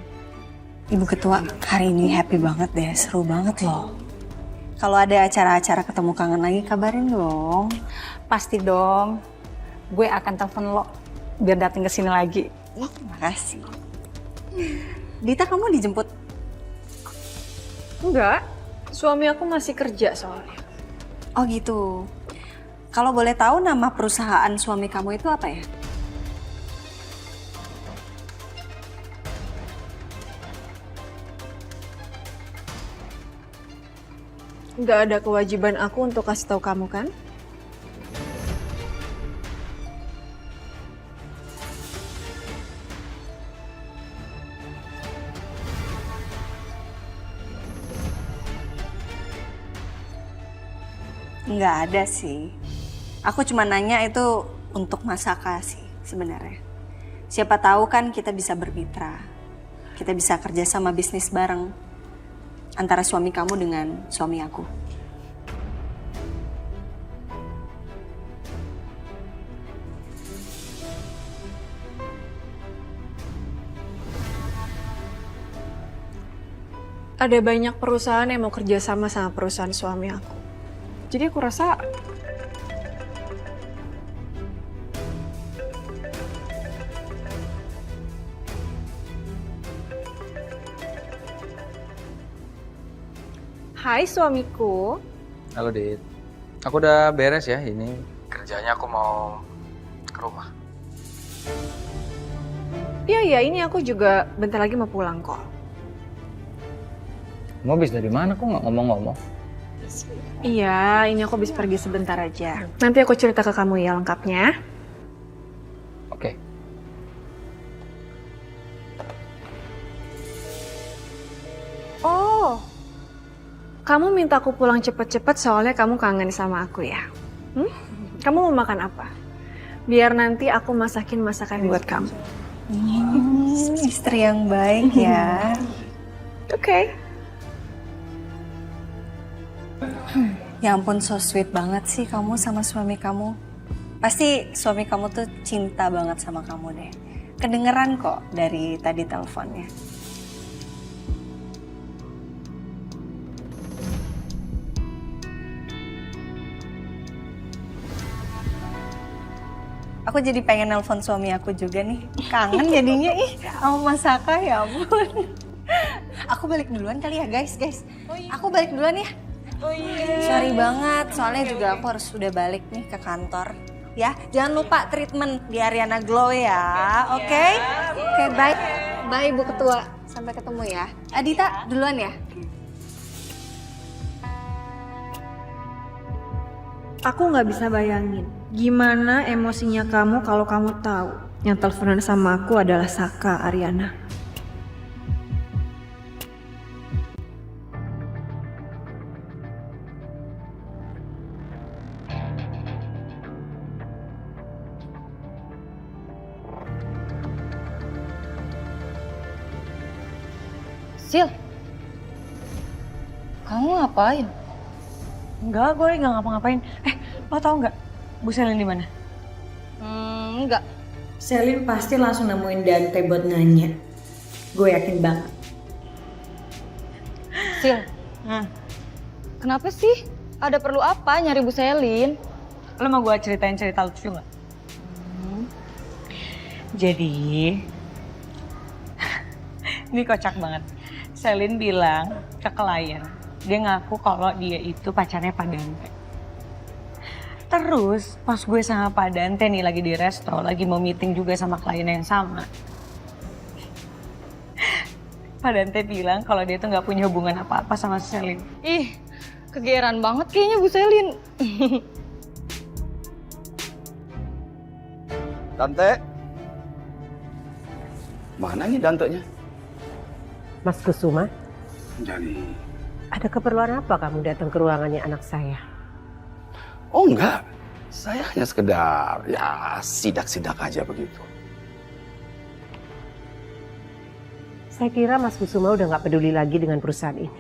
Ibu Ketua, hari ini happy banget deh, seru banget loh. Kalau ada acara-acara ketemu kangen lagi, kabarin dong. Pasti dong, gue akan telepon lo biar datang ke sini lagi. Makasih. Dita, kamu dijemput? Enggak, suami aku masih kerja soalnya. Oh gitu. Kalau boleh tahu nama perusahaan suami kamu itu apa ya? Nggak ada kewajiban aku untuk kasih tahu kamu kan? Nggak ada sih. Aku cuma nanya itu untuk Masaka sih sebenarnya. Siapa tahu kan kita bisa bermitra. Kita bisa kerja sama bisnis bareng. Antara suami kamu dengan suami aku. Ada banyak perusahaan yang mau kerja sama perusahaan suami aku. Jadi aku rasa Hai suamiku. Halo Dit, aku udah beres ya ini. Kerjanya aku mau ke rumah. Iya, ini aku juga bentar lagi mau pulang kok. Mau habis dari mana? Kok nggak ngomong-ngomong? Iya, ini aku habis pergi sebentar aja. Nanti aku cerita ke kamu ya lengkapnya. Oke. Oh, kamu minta aku pulang cepet-cepet soalnya kamu kangen sama aku ya? Kamu mau makan apa? biar nanti aku masakin masakan buat kamu. Istri yang baik ya. Oke. Ya ampun, so sweet banget sih kamu sama suami kamu. Pasti suami kamu tuh cinta banget sama kamu deh. Kedengeran kok dari tadi teleponnya. Aku jadi pengen nelpon suami aku juga nih. Kangen jadinya sama Mas Saka, ya ampun. Aku balik duluan kali ya guys. Aku balik duluan ya. Oh iya. Sorry banget, soalnya juga aku harus sudah balik nih ke kantor. Ya, jangan lupa treatment di Ariana Glow ya, oke? Oke, bye. Bye Ibu Ketua, sampai ketemu ya. Adita, duluan ya. Aku nggak bisa bayangin gimana emosinya kamu kalau kamu tahu yang teleponan sama aku adalah Saka Ariana. Sil, kamu ngapain? Enggak, gue nggak ngapa-ngapain. Lo tau nggak Bu Selin di mana? Enggak. Selin pasti langsung nemuin Dante buat nanya. Gue yakin banget. Sil, kenapa sih? Ada perlu apa nyari Bu Selin? Lo mau gue ceritain cerita lucu nggak? Jadi, ini kocak banget. Selin bilang ke klien, dia ngaku kalau dia itu pacarnya Pak Dante. Terus pas gue sama Pak Dante nih lagi di resto, lagi mau meeting juga sama klien yang sama. Pak Dante bilang kalau dia tuh nggak punya hubungan apa-apa sama Selin. Ih, kegeeran banget kayaknya Bu Selin. Dante? Mana nih Dante-nya? Mas Kusuma, Jadi, ada keperluan apa kamu datang ke ruangannya anak saya? oh enggak. Saya hanya sekedar ya sidak-sidak aja begitu. Saya kira Mas Kusuma udah nggak peduli lagi dengan perusahaan ini.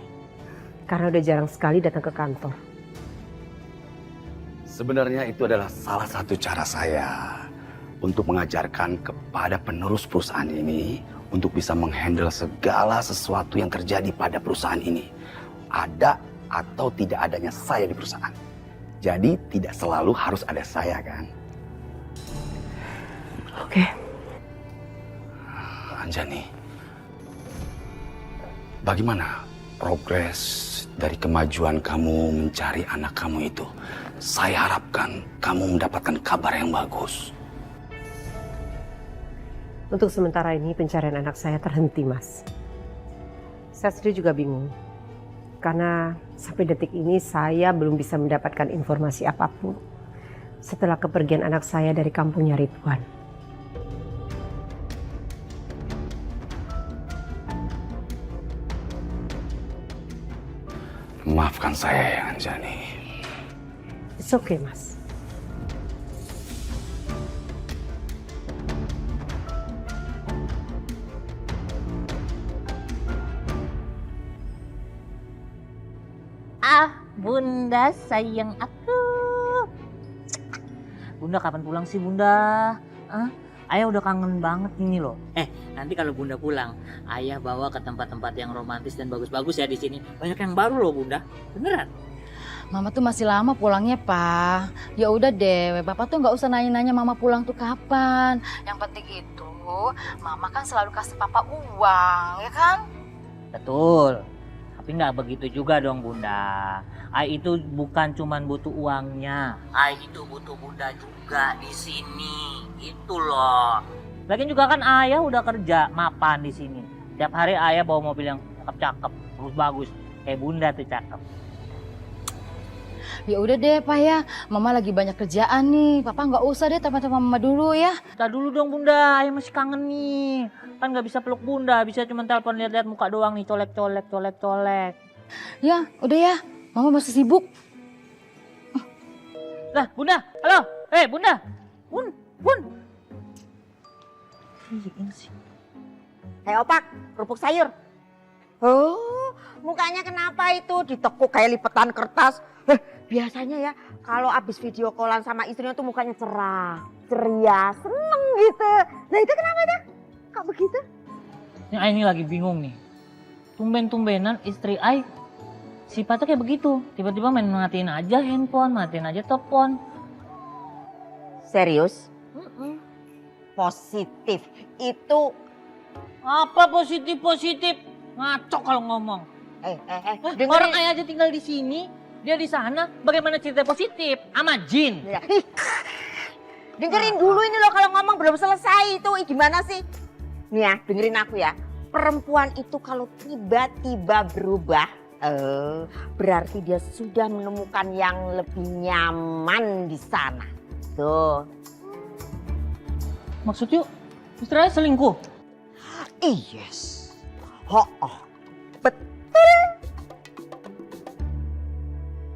Karena udah jarang sekali datang ke kantor. Sebenarnya itu adalah salah satu cara saya untuk mengajarkan kepada penerus perusahaan ini untuk bisa menghandle segala sesuatu yang terjadi pada perusahaan ini. Ada atau tidak adanya saya di perusahaan. Jadi tidak selalu harus ada saya kan. Oke. Anjani, bagaimana progres dari kemajuan kamu mencari anak kamu itu? Saya harapkan kamu mendapatkan kabar yang bagus. Untuk sementara ini pencarian anak saya terhenti, Mas. Saya sendiri juga bingung. Karena sampai detik ini saya belum bisa mendapatkan informasi apapun setelah kepergian anak saya dari kampungnya Ridwan. Maafkan saya ya Anjani. It's okay, Mas. Bunda sayang aku. Bunda kapan pulang sih Bunda? Ayah udah kangen banget ini loh. Nanti kalau Bunda pulang, Ayah bawa ke tempat-tempat yang romantis dan bagus-bagus ya di sini. Banyak yang baru loh Bunda. Beneran. Mama tuh masih lama pulangnya, Pak. Ya udah deh, Bapak tuh nggak usah nanya-nanya Mama pulang tuh kapan. Yang penting itu, Mama kan selalu kasih Papa uang, ya kan? Betul. Tapi nggak begitu juga dong Bunda. Ai itu bukan cuman butuh uangnya. Ai itu butuh Bunda juga di sini. Itu loh. Lagian juga kan Ayah udah kerja mapan di sini. Tiap hari Ayah bawa mobil yang cakep-cakep, bagus-bagus. Kayak Bunda tuh cakep. Ya udah deh, Pak ya. Mama lagi banyak kerjaan nih. Papa nggak usah deh teman-teman Mama dulu ya. Tar dulu dong Bunda, Ayah masih kangen nih. Kan nggak bisa peluk Bunda, bisa cuma telepon lihat-lihat muka doang nih, colek. Ya, udah ya. Mama masih sibuk. Lah, Bunda, halo. Bunda. Bun. Ini sih. Kayak opak, kerupuk sayur. Oh, mukanya kenapa itu ditekuk kayak lipetan kertas? Biasanya ya kalau abis video callan sama istrinya tuh mukanya cerah, ceria, seneng gitu. Nah itu kenapa tuh? Kok begitu? Yang Ai ini lagi bingung nih. Tumben-tumbenan istri Ai sifatnya kayak begitu. Tiba-tiba matiin aja handphone, matiin aja telepon. Serius? Positif. Itu Apa positif-positif? Ngaco kalau ngomong. dengerin. Orang Ai aja tinggal di sini, dia di sana. Bagaimana cerita positif? Sama jin. Ya. Dengerin dulu ini loh, kalau ngomong belum selesai itu. Gimana sih? Nih ya, dengerin aku ya. Perempuan itu kalau tiba-tiba berubah, berarti dia sudah menemukan yang lebih nyaman di sana. Tuh. Maksudnya istri Ai selingkuh? Yes. Betul.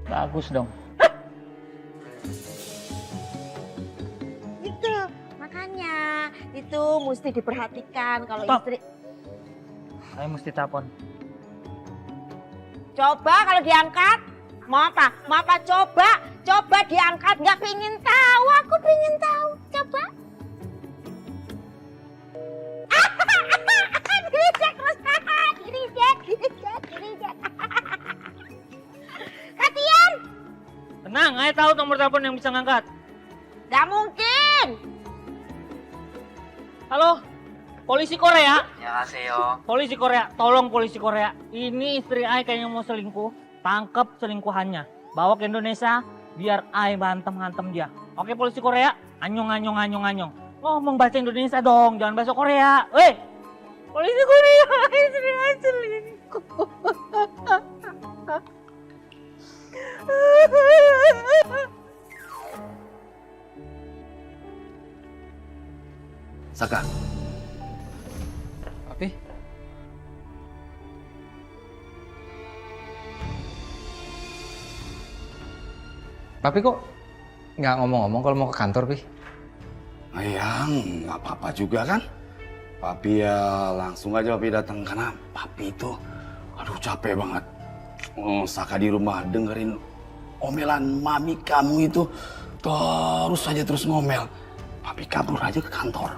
Bagus dong. Itu makanya itu mesti diperhatikan kalau Stop. istri. Ai mesti telepon. Coba kalau diangkat. Mau apa? Mau apa? Coba diangkat. Nggak pingin tahu. Aku pingin tahu. Coba. Gerijek terus. Gerijek. Katian. Tenang, Ai tahu nomor telepon yang bisa ngangkat. Nggak mungkin. Halo, polisi Korea. 안녕하세요. Polisi Korea, tolong polisi Korea. Ini istri Ai kayaknya mau selingkuh. Tangkap selingkuhannya. Bawa ke Indonesia biar Ai hantem dia. Oke polisi Korea, anyong. Ngomong bahasa Indonesia dong, jangan bahasa Korea. Weh, polisi Korea, istri Ai selingkuh. Saka. Papi? Papi kok nggak ngomong-ngomong kalau mau ke kantor, Pi? Ayang, nggak apa-apa juga kan? Papi ya langsung aja Papi datang karena Papi itu, aduh capek banget. Saka di rumah dengerin omelan mami kamu itu terus ngomel. Papi kabur aja ke kantor.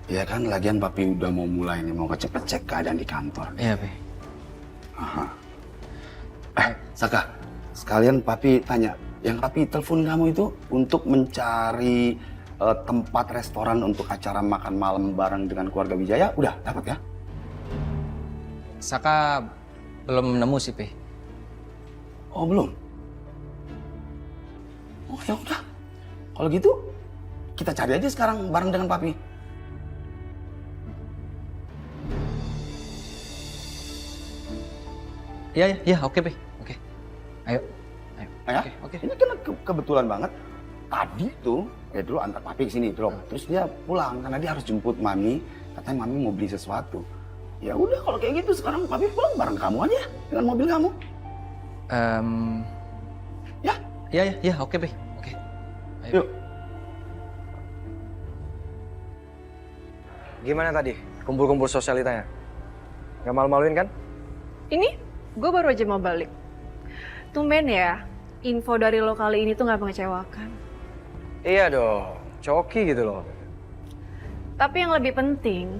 Ya kan, lagian Papi udah mau mulai nih, mau ngecek keadaan di kantor. Iya, Pi. Aha. Saka, sekalian Papi tanya, yang Papi telepon kamu itu untuk mencari tempat restoran untuk acara makan malam bareng dengan keluarga Wijaya, udah dapat ya? Saka belum nemu sih, Pi. Oh, belum? Oh, ya udah. Kalau gitu, kita cari aja sekarang bareng dengan Papi. Iya, oke, Pi. Oke. Ayo. Ya, Oke. Ini kan kebetulan banget. Tadi tuh, ya dulu antar Papi ke sini, terus dia pulang karena dia harus jemput Mami. Katanya Mami mau beli sesuatu. Ya udah, kalau kayak gitu sekarang Papi pulang bareng kamu aja dengan mobil kamu. Ya? Iya, oke, Pi. Oke. Ayo. Yuk. Gimana tadi? Kumpul-kumpul sosialitanya? Gak malu-maluin kan? Ini gue baru aja mau balik. Tumben ya, info dari lo kali ini tuh gak mengecewakan. Iya dong, coki gitu loh. Tapi yang lebih penting,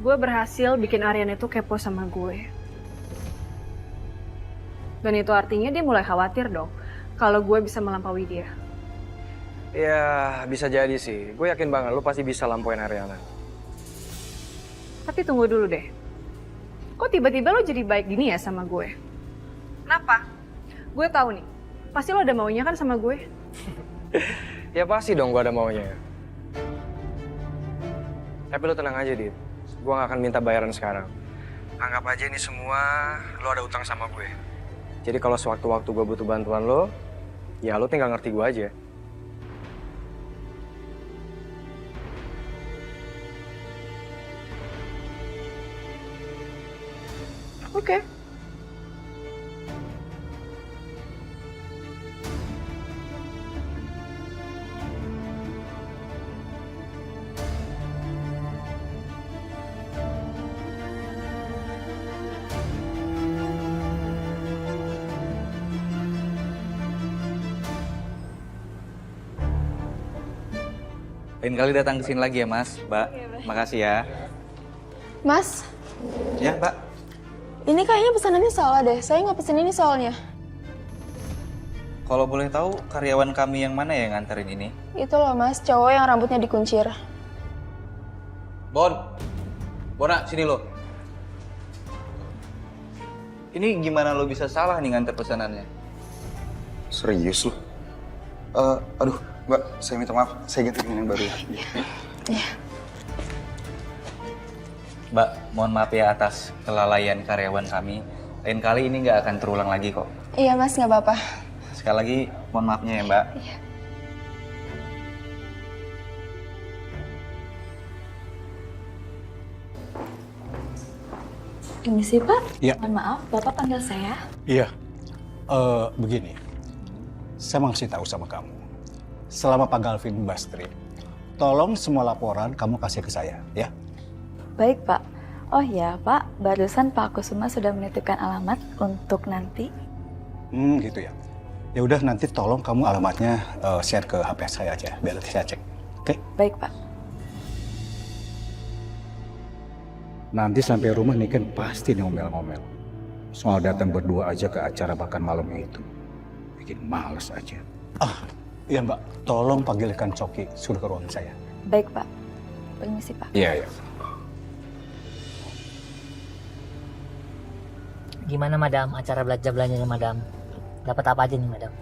gue berhasil bikin Aryan itu kepo sama gue. Dan itu artinya dia mulai khawatir dong kalau gue bisa melampaui dia. Ya bisa jadi sih, gue yakin banget lo pasti bisa lampuin Ariana. Tapi tunggu dulu deh. Kok tiba-tiba lo jadi baik gini ya sama gue? Kenapa? Gue tahu nih, pasti lo ada maunya kan sama gue? Ya pasti dong gue ada maunya. Tapi lo tenang aja, Dit. Gue gak akan minta bayaran sekarang. Anggap aja ini semua lo ada utang sama gue. Jadi kalau sewaktu-waktu gue butuh bantuan lo, ya lo tinggal ngerti gue aja. Oke. Lain kali datang ke sini lagi ya, Mas. Mbak, makasih ya. Mas, Ya, Mbak. ini kayaknya pesanannya salah deh. Saya nggak pesen ini soalnya. Kalau boleh tahu karyawan kami yang mana ya yang nganterin ini? Itu loh mas, cowok yang rambutnya dikuncir. Bon. Bona, sini lo. Ini gimana lo bisa salah nih nganter pesanannya? Serius lu? Aduh, Mbak, saya minta maaf. Saya gantiin yang baru ya. Iya. Mbak, mohon maaf ya atas kelalaian karyawan kami. Lain kali ini nggak akan terulang lagi kok. Iya mas, nggak apa-apa. Sekali lagi, mohon maafnya ya Mbak. Iya. Ini sih Pak, Ya. mohon maaf, Bapak panggil saya. Iya, begini. Saya mau kasih tahu sama kamu. Selama Pak Galvin bus trip, tolong semua laporan kamu kasih ke saya, ya. Baik Pak. Oh ya Pak, barusan Pak Kusuma sudah menitipkan alamat untuk nanti. Gitu ya. Ya udah nanti tolong kamu alamatnya share ke HP saya aja, biar nanti saya cek. Oke? Baik Pak. Nanti sampai rumah nih kan pasti ngomel-ngomel. Soal datang berdua aja ke acara makan malam itu. Bikin males aja. Iya Mbak, tolong panggilkan Coki, suruh ke ruangan saya. Baik Pak. Permisi Pak. Iya, iya. Gimana madam acara belanja-belanjanya madam? Dapat apa aja nih madam?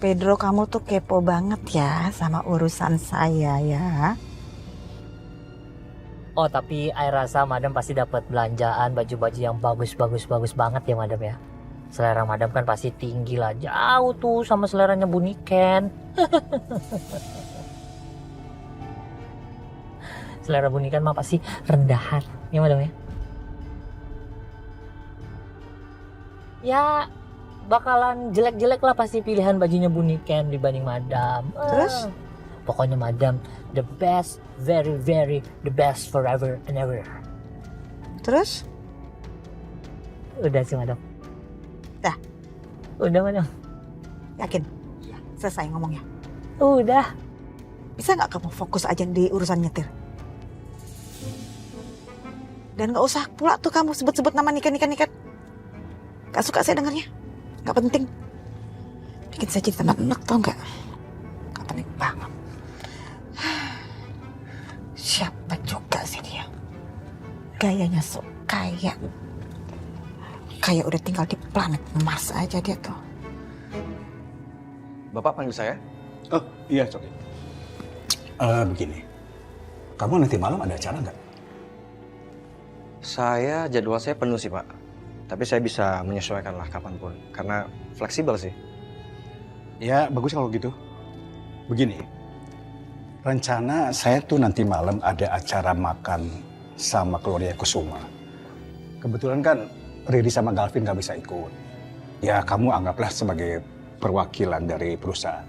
Pedro, kamu tuh kepo banget ya sama urusan saya ya. Oh tapi saya rasa madam pasti dapat belanjaan baju-baju yang bagus banget ya madam ya. Selera madam kan pasti tinggi lah, jauh tuh sama seleranya Bu Niken. Selera Bu Niken mah pasti rendahan ya madam ya. Ya bakalan jelek-jelek lah pasti pilihan bajunya Bu Niken dibanding madam. Terus? Pokoknya madam the best, very the best forever and ever. Terus? Udah sih madam. Dah. Udah madam. Yakin? Selesai ngomongnya. Udah. Bisa nggak kamu fokus aja di urusan nyetir? Dan nggak usah pula tuh kamu sebut-sebut nama Niken. Gak suka saya dengarnya. Gak penting. Bikin saya jadi tambah enak tau nggak? Gak penting banget. Siapa juga sih dia? Gayanya sok kaya. Kayak udah tinggal di planet Mars aja dia tuh. Bapak panggil saya? Oh iya Coki. Begini. Kamu nanti malam ada acara nggak? Jadwal saya penuh sih Pak. Tapi saya bisa menyesuaikan lah kapanpun. Karena fleksibel sih. Ya bagus kalau gitu. Begini. Rencana saya tuh nanti malam ada acara makan sama keluarga Kusuma. Kebetulan kan Riri sama Galvin gak bisa ikut. Ya kamu anggaplah sebagai perwakilan dari perusahaan.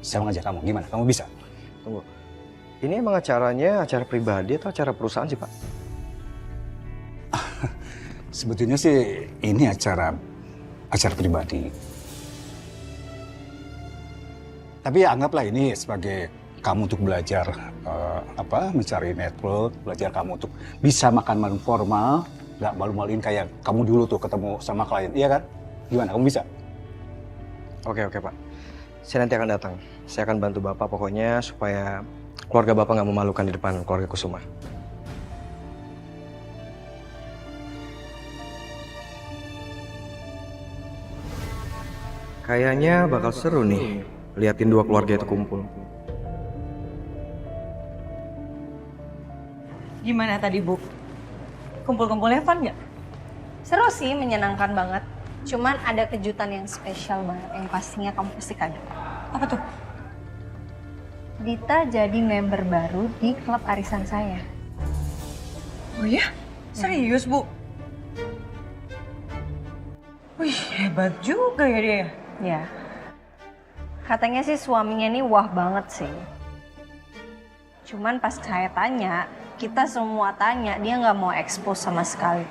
Saya mengajak kamu, gimana? Kamu bisa? Tunggu. Ini emang acaranya acara pribadi atau acara perusahaan sih Pak? Sebetulnya sih ini acara pribadi. Tapi ya anggaplah ini sebagai kamu untuk belajar mencari network, belajar kamu untuk bisa makan malam formal, nggak malu-maluin kayak kamu dulu tuh ketemu sama klien, iya kan? Gimana? Kamu bisa? Oke Pak. Saya nanti akan datang. Saya akan bantu Bapak pokoknya supaya keluarga Bapak nggak memalukan di depan keluarga Kusuma. Kayaknya bakal seru nih, liatin dua keluarga itu kumpul. Gimana tadi Bu? Kumpul-kumpulnya fun nggak? Seru sih, menyenangkan banget. Cuman ada kejutan yang spesial banget yang pastinya kamu pasti kaget. Apa tuh? Dita jadi member baru di klub arisan saya. Oh ya? Serius Bu? Wih, hebat juga ya dia. Ya. Katanya sih suaminya ini wah banget sih. Cuman pas saya tanya, kita semua tanya, dia nggak mau expose sama sekali.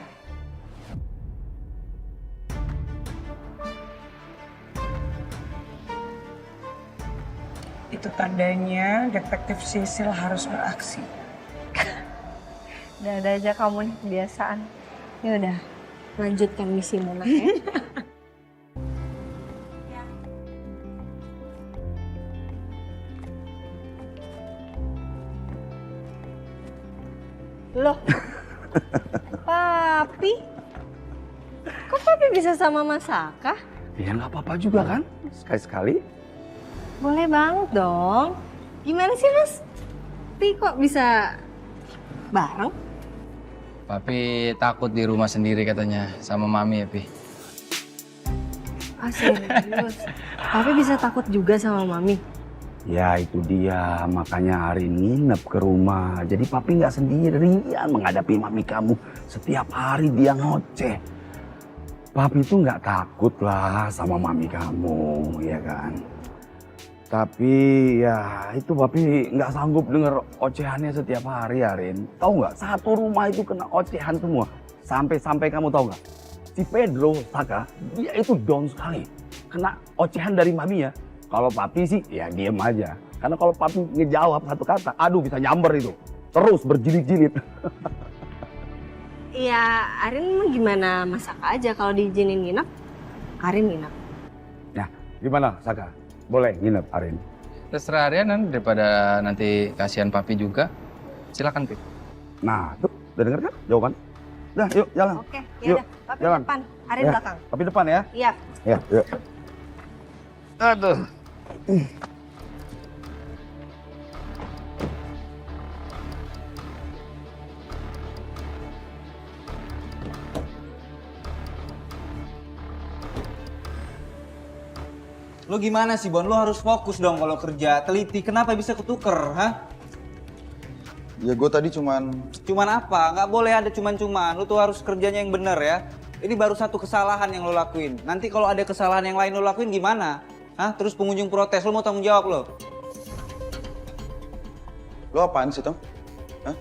Itu tandanya detektif Sisil harus beraksi. Udah ada aja kamu nih kebiasaan. Ya udah, lanjutkan misimu nak ya. Loh, Papi? Kok Papi bisa sama Mas Saka? Ya nggak apa-apa juga kan, sekali-sekali. Boleh banget dong. Gimana sih Mas? Papi kok bisa bareng? Papi takut di rumah sendiri katanya sama Mami ya, Pi. Ah serius? Papi bisa takut juga sama Mami? Ya itu dia, makanya hari nginep ke rumah. Jadi papi nggak sendirian menghadapi mami kamu. Setiap hari dia ngoceh. Papi itu nggak takut lah sama mami kamu, ya kan? Tapi ya itu papi nggak sanggup denger ocehannya setiap hari, Arin. Tahu nggak? Satu rumah itu kena ocehan semua. Sampai kamu tahu nggak? Si Pedro Saka, dia itu down sekali. Kena ocehan dari mami ya. Kalau papi sih ya diem aja. Karena kalau papi ngejawab satu kata, aduh bisa nyamber itu. Terus berjilid-jilid. Iya, Arin mah gimana Mas Saka aja kalau diizinin nginep, Arin nginep. Nah, gimana Saka? Boleh nginep Arin? Terserah Arian daripada nanti kasihan Papi juga. Silakan, Pi. Nah, tuh udah denger kan jawaban? Udah, yuk jalan. Oke, yuk, ya udah. Papi jalan. depan, Arin Ya, belakang. Papi depan ya? Iya. Ya, yuk. Aduh. Lo gimana sih Bon? Lo harus fokus dong kalau kerja, teliti. Kenapa bisa ketuker, ha? Ya gue tadi cuman... Cuman apa? Nggak boleh ada cuman-cuman. Lo tuh harus kerjanya yang bener ya. Ini baru satu kesalahan yang lo lakuin. Nanti kalau ada kesalahan yang lain lo lakuin gimana? Hah? Terus pengunjung protes, lo mau tanggung jawab lo? Lo apaan sih, Tom? Hah?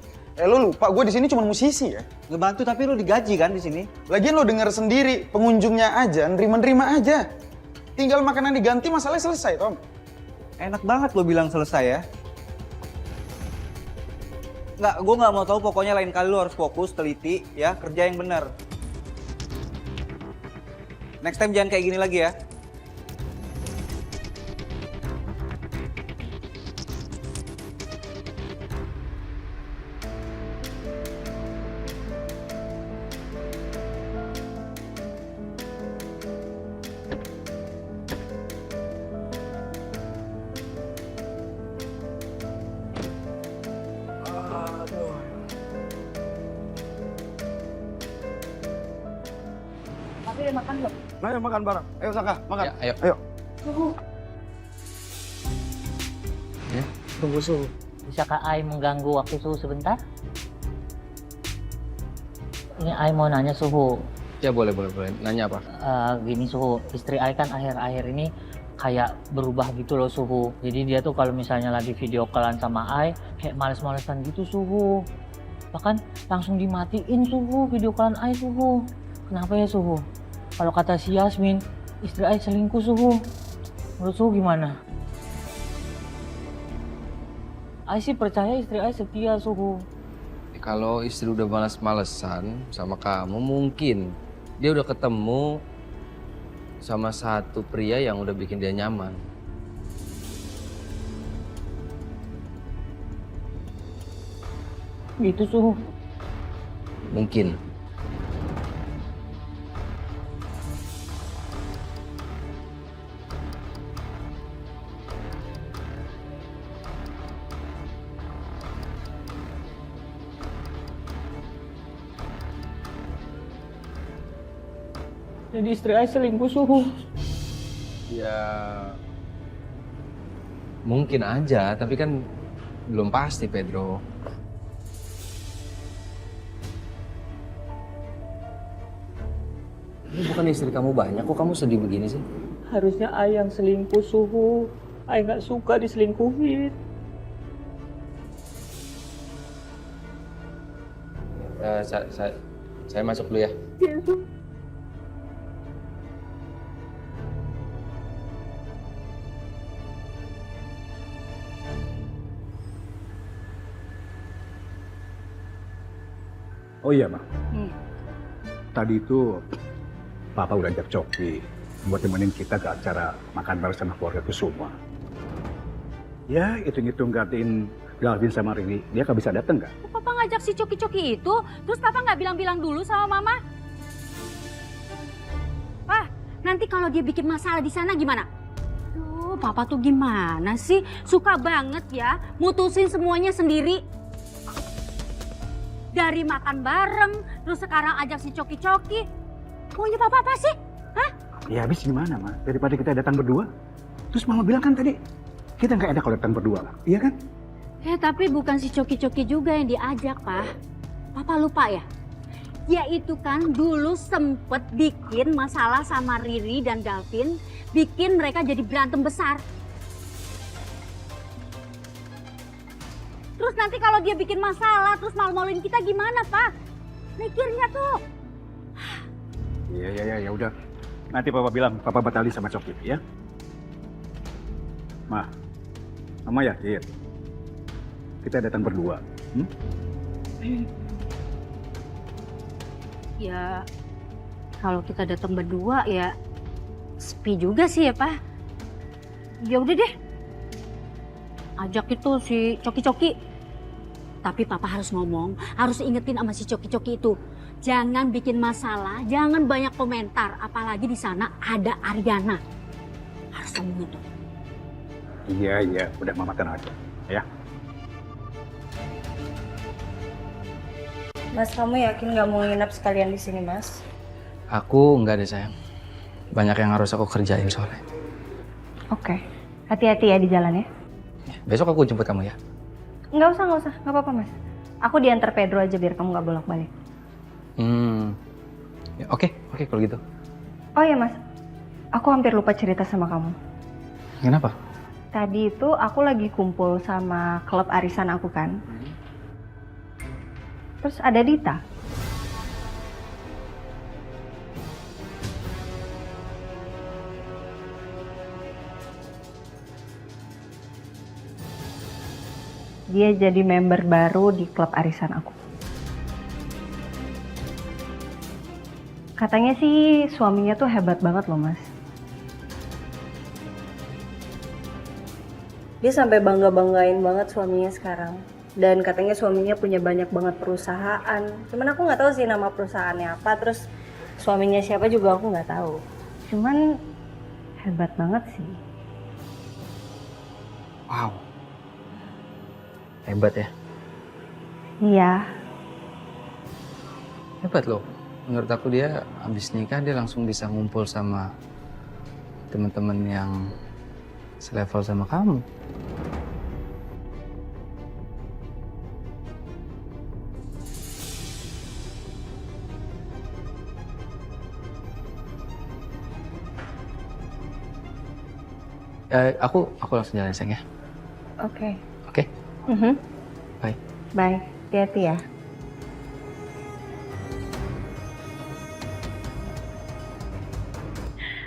Lo lupa gue di sini cuma musisi ya? Ngebantu tapi lo digaji kan di sini? Lagian lo denger sendiri, pengunjungnya aja, nerima-nerima aja. Tinggal makanan diganti, masalahnya selesai, Tom. Enak banget lo bilang selesai ya. Nggak, gue nggak mau tahu. Pokoknya lain kali lo harus fokus, teliti, ya, kerja yang bener. Next time jangan kayak gini lagi ya. Papi udah makan belum? Ayo makan bareng. Ayo Saka, makan. Ya, ayo. Ayo. Ya, tunggu Suhu. Bisakah Ai mengganggu waktu Suhu sebentar? Ini Ai mau nanya Suhu. Ya boleh. Nanya apa? Gini Suhu, istri Ai kan akhir-akhir ini kayak berubah gitu loh Suhu. Jadi dia tuh kalau misalnya lagi video callan sama Ai, kayak males-malesan gitu Suhu. Bahkan langsung dimatiin Suhu video callan Ai Suhu. Kenapa ya Suhu? Kalau kata si Yasmin, istri Ai selingkuh Suhu. Menurut Suhu gimana? Ai sih percaya istri Ai setia Suhu. Kalau istri udah males-malesan sama kamu, mungkin dia udah ketemu sama satu pria yang udah bikin dia nyaman. Gitu Suhu. Mungkin. Jadi istri Ai selingkuh Suhu. Ya mungkin aja, tapi kan belum pasti, Pedro. Ini bukan istri kamu banyak, kok kamu sedih begini sih? Harusnya Ai yang selingkuh Suhu. Ai nggak suka diselingkuhin. Saya masuk dulu ya. Oh iya, Bang. Tadi itu Papa udah ajak Coki buat temenin kita ke acara makan bareng sama keluarga Kusuma. Ya, hitung-hitung gantiin Galvin sama Riri, dia gak bisa dateng nggak? Papa ngajak si Coki-Coki itu, terus Papa nggak bilang-bilang dulu sama Mama? Wah, nanti kalau dia bikin masalah di sana gimana? Duh, Papa tuh gimana sih? Suka banget ya mutusin semuanya sendiri. Dari makan bareng, terus sekarang ajak si Coki-Coki. Maunya Papa apa sih? Hah? Ya habis gimana, Ma? Daripada kita datang berdua. Terus Mama bilang kan tadi, kita nggak enak kalau datang berdua, Ma. Iya kan? Tapi bukan si Coki-Coki juga yang diajak, Pak. Papa lupa ya? Dia itu kan dulu sempet bikin masalah sama Riri dan Galvin, bikin mereka jadi berantem besar. Terus nanti kalau dia bikin masalah, terus malu-maluin kita gimana, Pak? Mikirnya tuh. Ya udah. Nanti Papa bilang, Papa batalin sama Coki, ya? Ma, Mama yakin kita datang berdua. Ya, kalau kita datang berdua ya sepi juga sih ya, Pak. Ya udah deh. Ajak itu si Coki-Coki. Tapi Papa harus ngomong, harus ingetin sama si Coki-Coki itu. Jangan bikin masalah, jangan banyak komentar. Apalagi di sana ada Ariana. Harus ngomong itu. Iya, udah Mama tenang aja, ya. Mas, kamu yakin nggak mau nginep sekalian di sini, Mas? Aku nggak ada sayang. Banyak yang harus aku kerjain soalnya. Oke. Hati-hati ya di jalan ya. Besok aku jemput kamu ya. Nggak usah. Nggak apa-apa, Mas. Aku diantar Pedro aja biar kamu nggak bolak-balik. Ya, oke, kalau gitu. Oh iya, Mas. Aku hampir lupa cerita sama kamu. Kenapa? Tadi itu aku lagi kumpul sama klub arisan aku kan. Terus ada Dita. Dia jadi member baru di klub arisan aku. Katanya sih suaminya tuh hebat banget loh, Mas. Dia sampai bangga-banggain banget suaminya sekarang. Dan katanya suaminya punya banyak banget perusahaan. Cuman aku nggak tahu sih nama perusahaannya apa. Terus suaminya siapa juga aku nggak tahu. Cuman hebat banget sih. Wow. Hebat ya? Iya. Hebat loh. Menurut aku dia habis nikah dia langsung bisa ngumpul sama teman-teman yang selevel sama kamu. Aku langsung jalan sayang ya. Oke. Oke. Bye. Bye. Hati-hati ya.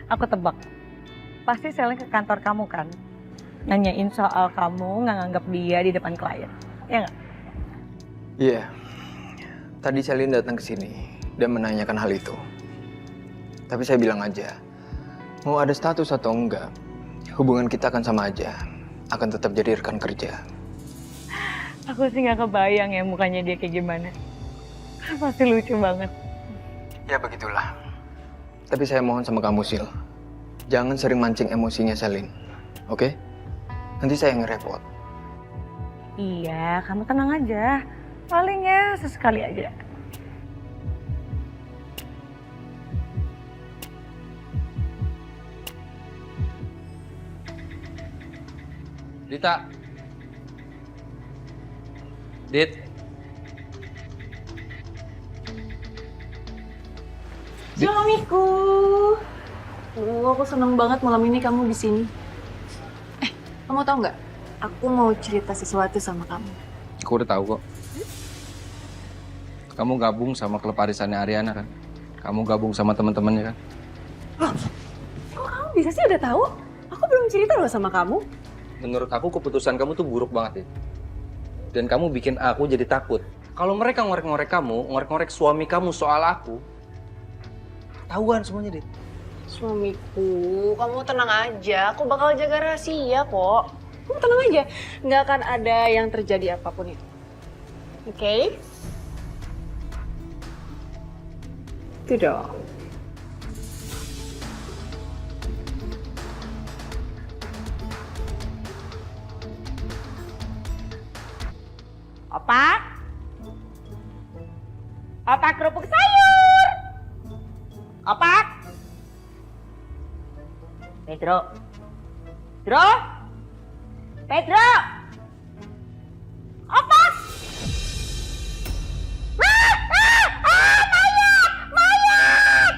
Aku tebak. Pasti Selin ke kantor kamu kan? Nanyain soal kamu nggak nganggap dia di depan klien. Ya nggak? Iya. Tadi Selin datang ke sini dan menanyakan hal itu. Tapi saya bilang aja, mau ada status atau enggak, hubungan kita akan sama aja. Akan tetap jadi rekan kerja. Aku sih nggak kebayang ya mukanya dia kayak gimana. Pasti lucu banget. Ya begitulah. Tapi saya mohon sama kamu, Sil. Jangan sering mancing emosinya Selin. Oke? Nanti saya ngerepot. Iya, kamu tenang aja. Paling ya sesekali aja. Dita. Dit. Suamiku. Aku seneng banget malam ini kamu di sini. Kamu tahu nggak? Aku mau cerita sesuatu sama kamu. Aku udah tahu kok. Kamu gabung sama klub arisannya Ariana kan? Kamu gabung sama teman-temannya kan? Kok kamu bisa sih udah tahu? Aku belum cerita loh sama kamu. Menurut aku keputusan kamu tuh buruk banget ya. Dan kamu bikin aku jadi takut Kalau mereka ngorek-ngorek kamu, ngorek-ngorek suami kamu soal aku, tahuan semuanya, Dit. Suamiku, kamu tenang aja. Aku bakal jaga rahasia kok. Kamu tenang aja. Nggak akan ada yang terjadi apapun itu. Oke? Itu dong. Opak? Opak kerupuk sayur. Opak? Pedro. Pedro? Pedro? Opak? Mayat!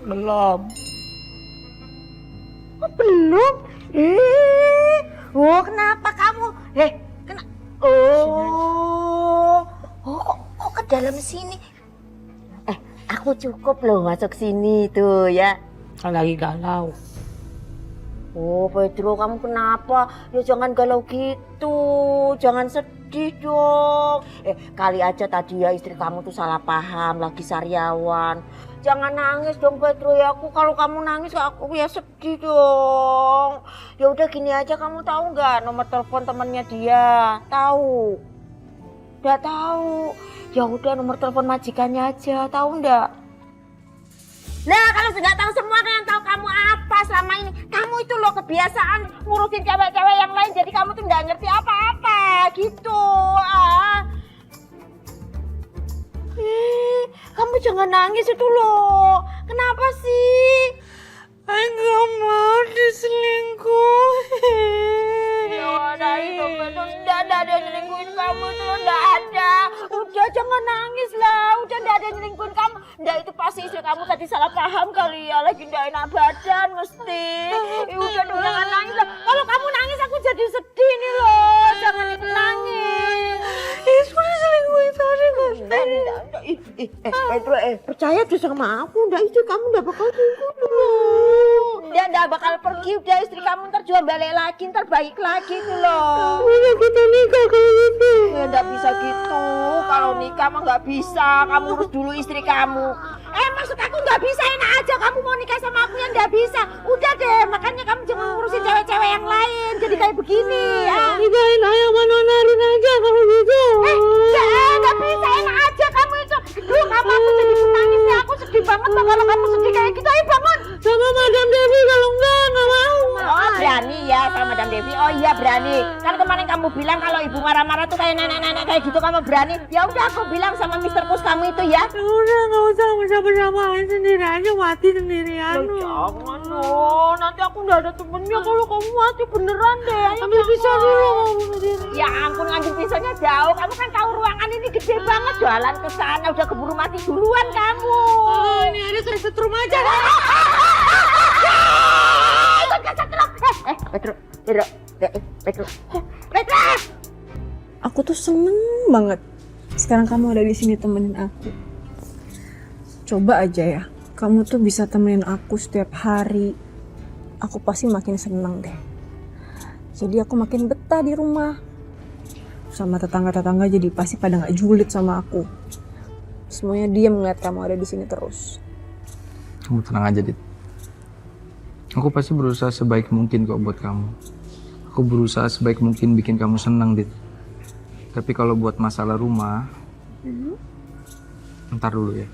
Belum. Oh, belum? Oh kenapa kamu? Kok ke dalam sini? Aku cukup loh masuk sini tuh ya. Lagi galau. Oh Pedro, kamu kenapa? Ya jangan galau gitu, jangan sedih dong. Kali aja tadi ya istri kamu tuh salah paham, lagi sariawan. Jangan nangis dong Pedro ya, kalau kamu nangis aku ya sedih dong. Ya udah gini aja, kamu tahu nggak nomor telepon temannya dia? Tahu? Nggak tahu. Ya udah nomor telepon majikannya aja, tahu nggak? Nah kalau sudah tahu semua, yang tahu kamu apa selama ini? Kamu itu loh kebiasaan ngurusin cewek-cewek yang lain, jadi kamu tuh nggak ngerti apa-apa gitu. Kamu jangan nangis itu loh. Kenapa sih? Aku nggak mau diselingkuhin. Ya ada itu betul, nggak ada yang nyelingkuhin kamu tuh, nggak ada. Udah jangan nangis lah, udah nggak ada yang nyelingkuhin kamu. Nggak, itu pasti istri kamu tadi salah paham kali ya, lagi nggak enak badan mesti. Udah dong jangan nangis lah. Kalau kamu nangis aku jadi sedih nih loh. Jangan nangis. Sudah diselingkuhin tadi kan? Pedro, percaya tuh sama aku, udah istri kamu udah bakal selingkuh loh. Dia udah bakal pergi, udah istri kamu ntar juga balik lagi, ntar baik lagi tuh loh. Udah kita nikah kalau gitu. Ya nggak bisa gitu, kalau nikah mah nggak bisa, kamu urus dulu istri kamu. Maksud aku nggak bisa, enak aja kamu mau nikah sama aku yang nggak bisa. Udah deh, makanya kamu jangan ngurusin cewek-cewek yang lain, jadi kayak begini ya. Nikahin ayah sama Nonarin aja kalau gitu. Nggak bisa, enak aja kamu itu. Duh, kamu aku jadi menangis ya, aku sedih banget loh kalau kamu sedih kayak gitu. Ayo bangun. Sama Madam Devi, kalau enggak mau. Oh berani ya sama Madam Devi, oh iya berani. Kan kemarin kamu bilang kalau ibu marah-marah tuh kayak nenek-nenek kayak gitu, kamu berani. Ya udah aku bilang sama Mr. Pus kamu itu ya. Udah nggak usah sama siapa-siapa, sendiri aja mati sendirian. Jangan loh, nanti aku nggak ada temennya kalau kamu mati beneran deh. Ambil pisau dulu mau bunuh diri. Ya ampun, ngambil pisaunya jauh. Kamu kan tahu ruangan ini gede banget, jalan ke sana udah keburu mati duluan kamu. Oh, ini ada setrum aja. Pedro. Aku tuh seneng banget sekarang kamu ada di sini temenin aku. Coba aja ya, kamu tuh bisa temenin aku setiap hari. Aku pasti makin seneng deh. Jadi aku makin betah di rumah. Sama tetangga-tetangga jadi pasti pada nggak julid sama aku. Semuanya diam ngeliat kamu ada di sini terus. Kamu tenang aja, Dit. Aku pasti berusaha sebaik mungkin kok buat kamu. Aku berusaha sebaik mungkin bikin kamu senang, Dit. Tapi kalau buat masalah rumah, ntar dulu ya.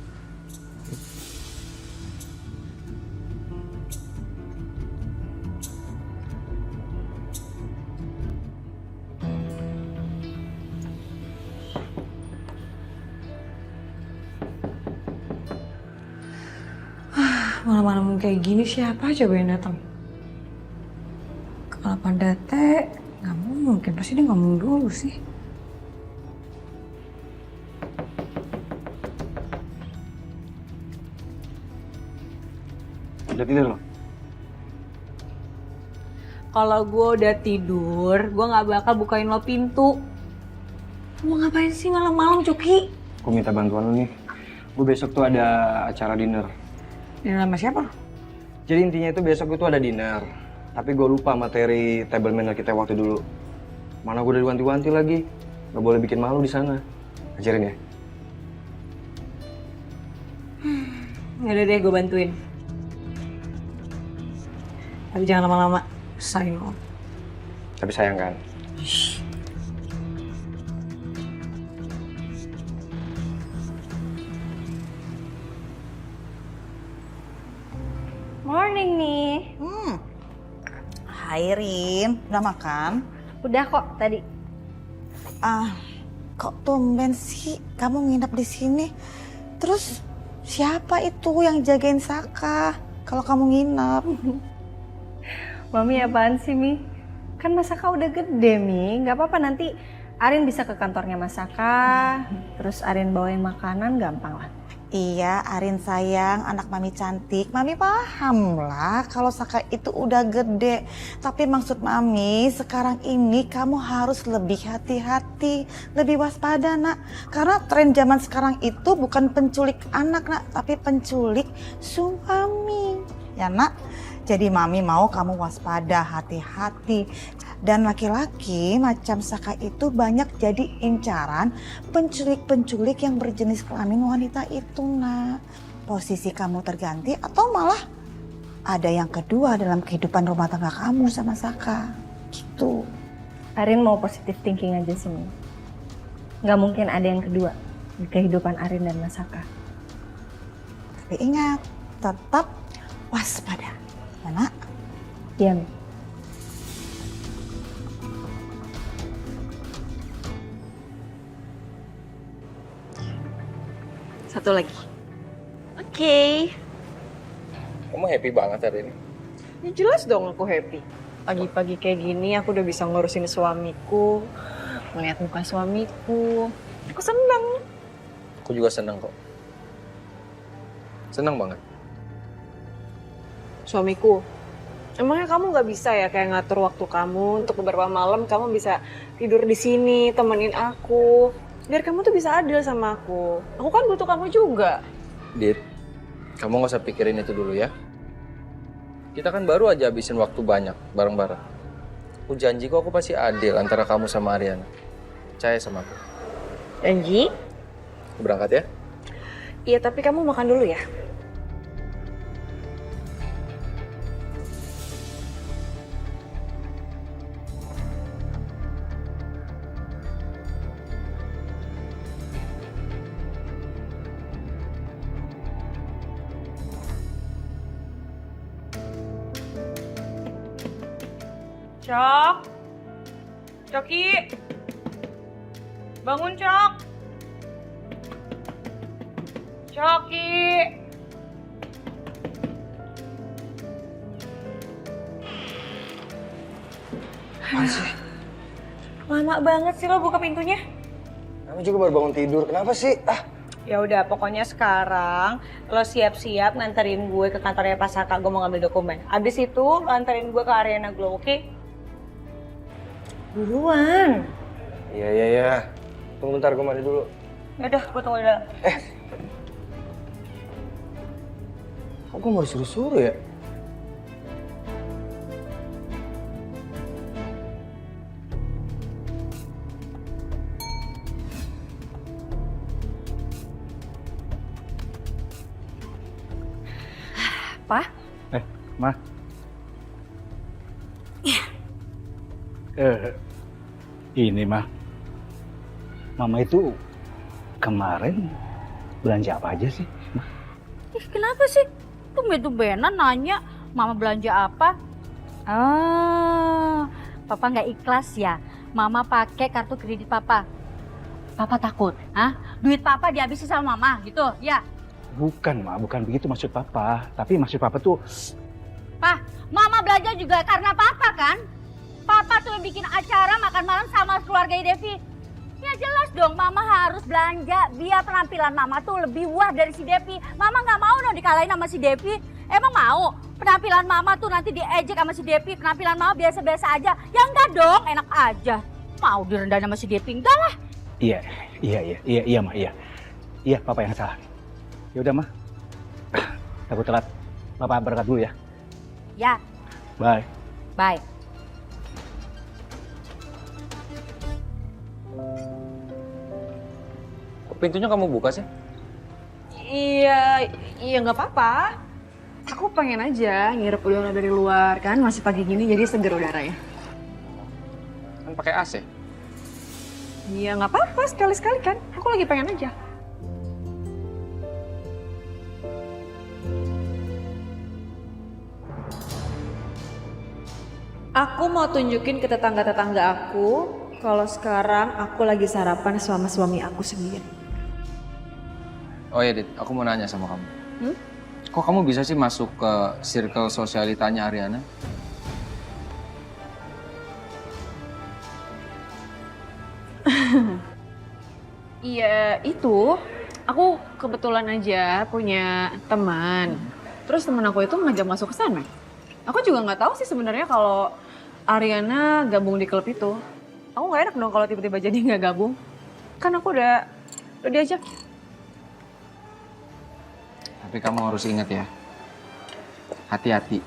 Malam-malam kayak gini siapa coba yang datang? Kalau Pandate nggak mungkin, pasti dia ngomong dulu sih. Udah tidur lo? Kalau gue udah tidur, gue nggak bakal bukain lo pintu. Mau ngapain sih malam-malam, Cuki? Aku minta bantuan lu nih. Gue besok tuh ada acara dinner. Dinner sama siapa? Jadi intinya itu besok itu ada dinner. Tapi gue lupa materi table manner kita waktu dulu. Mana gue udah diwanti-wanti lagi. Gak boleh bikin malu di sana. Ajarin ya. Yaudah deh, gue bantuin. Tapi jangan lama-lama, sayang lo. Tapi sayang kan? Morning nih. Hai Rin, udah makan? Udah kok tadi. Kok tumben sih kamu nginep di sini? Terus siapa itu yang jagain Saka kalau kamu nginep? Mami apaan sih, Mi? Kan Mas Saka udah gede, Mi. Gak apa-apa, nanti Arin bisa ke kantornya Mas Saka. Terus Arin bawain makanan, gampang lah. Iya, Arin sayang, anak Mami cantik. Mami paham lah kalau Saka itu udah gede. Tapi maksud Mami, sekarang ini kamu harus lebih hati-hati, lebih waspada, Nak. Karena tren zaman sekarang itu bukan penculik anak, Nak, tapi penculik suami. Ya, Nak? Jadi Mami mau kamu waspada, hati-hati. Dan laki-laki macam Saka itu banyak jadi incaran penculik-penculik yang berjenis kelamin wanita itu, Nak. Posisi kamu terganti atau malah ada yang kedua dalam kehidupan rumah tangga kamu sama Saka. Gitu. Arin mau positive thinking aja sih, Mi. Gak mungkin ada yang kedua di kehidupan Arin dan Mas Saka. Tapi ingat, tetap waspada. Ya, Nak? Iya, Mi. Satu lagi. Oke. Kamu happy banget hari ini? Ya jelas dong aku happy. Pagi-pagi kayak gini aku udah bisa ngurusin suamiku, melihat muka suamiku. Aku seneng. Aku juga seneng kok. Seneng banget. Suamiku, emangnya kamu nggak bisa ya kayak ngatur waktu kamu untuk beberapa malam kamu bisa tidur di sini, temenin aku. Biar kamu tuh bisa adil sama aku. Aku kan butuh kamu juga. Dit, kamu gak usah pikirin itu dulu ya. Kita kan baru aja habisin waktu banyak bareng-bareng. Aku janji kok aku pasti adil antara kamu sama Ariana. Percaya sama aku. Janji? Aku berangkat ya. Iya, tapi kamu makan dulu ya. Cok. Coki. Bangun, Cok. Coki. Masih. Lama banget sih lo buka pintunya. Kamu juga baru bangun tidur. Kenapa sih? Ya udah, pokoknya sekarang lo siap-siap nganterin gue ke kantornya Pak Saka, gue mau ngambil dokumen. Abis itu lo anterin gue ke Ariana Glow, oke? Buruan. Iya. Tunggu bentar, gue mandi dulu. Yaudah, gue tunggu di dalam. Kok gue mau disuruh-suruh ya? Pa? Ma. Ini mah, Mama itu kemarin belanja apa aja sih? Ih, kenapa sih? Tumben-tumbenan nanya Mama belanja apa? Oh, Papa nggak ikhlas ya? Mama pakai kartu kredit Papa. Papa takut, duit Papa dihabisin sama Mama gitu, ya? Bukan, Ma, bukan begitu maksud Papa. Tapi maksud Papa tuh... Pak, Mama belanja juga karena Papa kan? Papa tuh yang bikin acara makan malam sama keluarga Devi. Ya jelas dong, Mama harus belanja biar penampilan Mama tuh lebih wah dari si Devi. Mama nggak mau dong dikalahin sama si Devi. Emang mau penampilan Mama tuh nanti diejek sama si Devi, penampilan Mama biasa-biasa aja? Ya enggak dong, enak aja. Mau direndahin sama si Devi, enggak lah. Iya, Ma, iya. Iya, Papa yang salah. Ya udah, Ma. Takut telat. Papa berangkat dulu ya. Ya. Bye. Bye. pintunya kamu buka sih? Iya, iya nggak apa-apa. Aku pengen aja ngirup udara dari luar kan, masih pagi gini jadi seger udaranya. Kan pakai AC. Iya nggak apa-apa, sekali-sekali kan. Aku lagi pengen aja. Aku mau tunjukin ke tetangga-tetangga aku kalau sekarang aku lagi sarapan sama suami aku sendiri. Oh iya Dit, aku mau nanya sama kamu. Hmm? Kok kamu bisa sih masuk ke circle sosialitanya Ariana? Iya itu, aku kebetulan aja punya teman. Terus teman aku itu ngajak masuk ke sana. Aku juga nggak tahu sih sebenarnya kalau Ariana gabung di klub itu. Aku nggak enak dong kalau tiba-tiba jadi nggak gabung. Kan aku udah diajak. Tapi kamu harus ingat ya, hati-hati.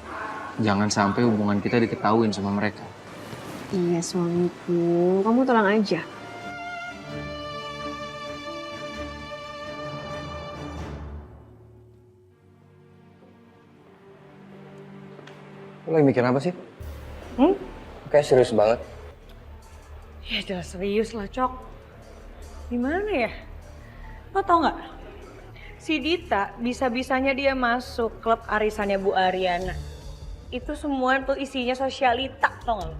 Jangan sampai hubungan kita diketahuin sama mereka. Iya suamiku, kamu tenang aja. Lo lagi mikir apa sih? Hmm? Kayak serius banget. Ya jelas serius lah, Cok. Gimana ya? Lo tau nggak? Si Dita bisa-bisanya dia masuk klub arisannya Bu Ariana. Itu semua tuh isinya sosialita, tau nggak lo?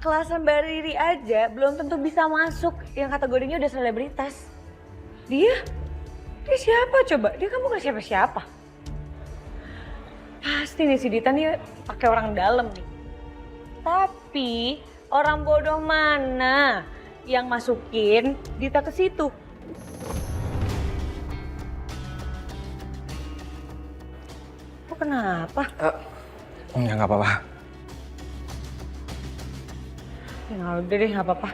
Kelasan berdiri aja belum tentu bisa masuk yang kategorinya udah selebritas. Dia siapa coba? Dia kan bukan siapa-siapa. Pasti nih si Dita nih pakai orang dalam nih. Tapi orang bodoh mana yang masukin Dita ke situ? Kok kenapa? Ya nggak apa-apa. Ya udah deh nggak apa-apa.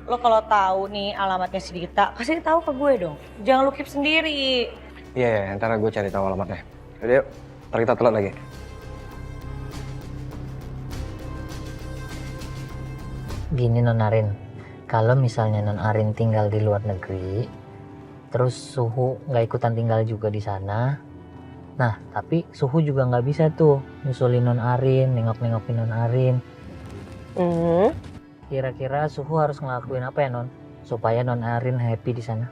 Lo kalau tahu nih alamatnya si Dita, kasih tahu ke gue dong. Jangan lu keep sendiri. Iya, ntar gue cari tahu alamatnya. Yaudah yuk, ntar kita telat lagi. Gini Non Arin, kalau misalnya Non Arin tinggal di luar negeri, terus Suhu nggak ikutan tinggal juga di sana, nah tapi Suhu juga nggak bisa tuh nyusulin Non Arin, nengok-nengokin Non Arin. Kira-kira Suhu harus ngelakuin apa ya Non, supaya Non Arin happy di sana?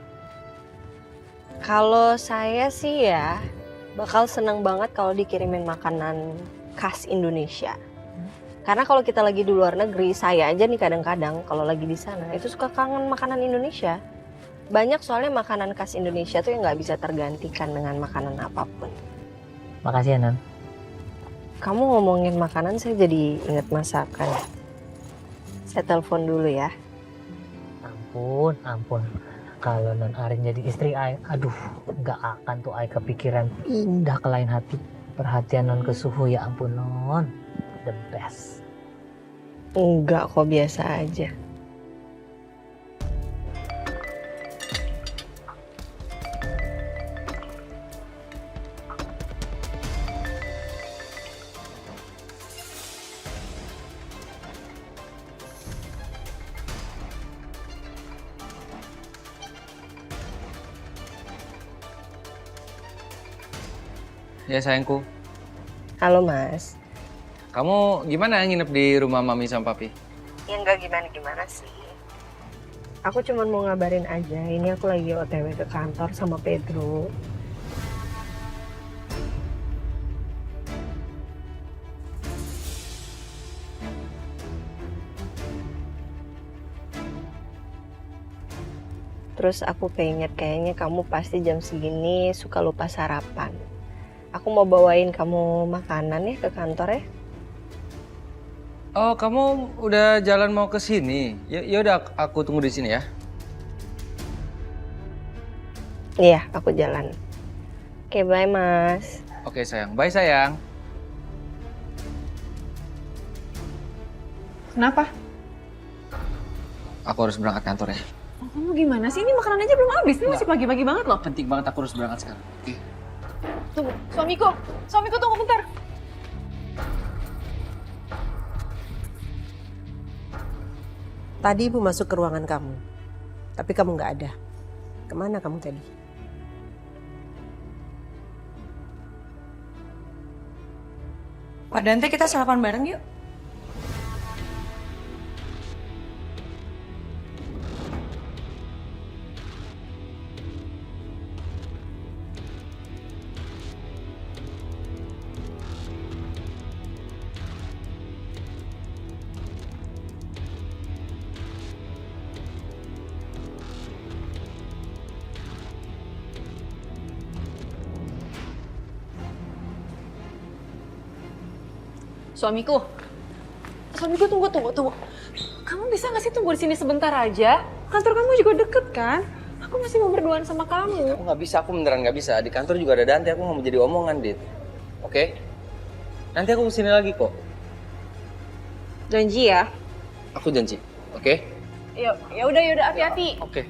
Kalau saya sih ya bakal seneng banget kalau dikirimin makanan khas Indonesia. Karena kalau kita lagi di luar negeri, saya aja nih kadang-kadang kalau lagi di sana itu suka kangen makanan Indonesia. Banyak soalnya makanan khas Indonesia tuh yang nggak bisa tergantikan dengan makanan apapun. Makasih ya Non. Kamu ngomongin makanan saya jadi inget masakan. Saya telepon dulu ya. Ampun. Kalau Non Arin jadi istri Ai, aduh, nggak akan tuh Ai kepikiran pindah ke lain hati. Perhatian Non ke Suhu ya ampun Non, the best. Enggak kok, biasa aja. Ya sayangku. Halo Mas. Kamu gimana nginep di rumah Mami sama Papi? Ya enggak gimana-gimana sih. Aku cuma mau ngabarin aja, ini aku lagi OTW ke kantor sama Pedro. Terus aku keinget kayaknya kamu pasti jam segini suka lupa sarapan. Aku mau bawain kamu makanan ya ke kantor ya. Oh, kamu udah jalan mau ke sini? Ya udah, aku tunggu di sini ya. Iya, aku jalan. Oke, bye Mas. Oke sayang, bye sayang. Kenapa? Aku harus berangkat kantor ya. Oh, kamu gimana sih? Ini makanan aja belum habis. Ini masih pagi-pagi banget loh. Penting banget, aku harus berangkat sekarang. Oke. Tunggu, suamiku tunggu bentar. Tadi Ibu masuk ke ruangan kamu. Tapi kamu nggak ada. Kemana kamu tadi? Pak Dante, kita sarapan bareng yuk. Suamiku, tunggu. Kamu bisa nggak sih tunggu di sini sebentar aja? Kantor kamu juga deket kan? Aku masih mau berduaan sama kamu. Aku nggak bisa, aku beneran nggak bisa. Di kantor juga ada Dante, aku nggak mau jadi omongan, Dit. Oke? Nanti aku kesini lagi kok. Janji ya? Aku janji, oke? Ya udah, hati-hati. Oke.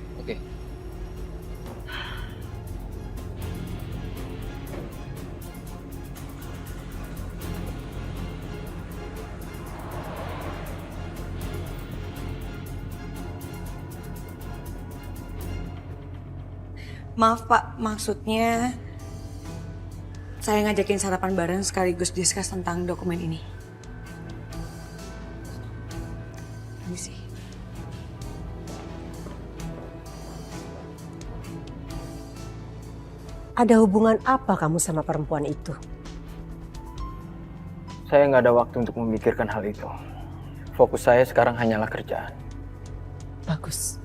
Maaf Pak, maksudnya saya ngajakin sarapan bareng sekaligus discuss tentang dokumen ini. Permisi. Ada hubungan apa kamu sama perempuan itu? Saya nggak ada waktu untuk memikirkan hal itu. Fokus saya sekarang hanyalah kerjaan. Bagus.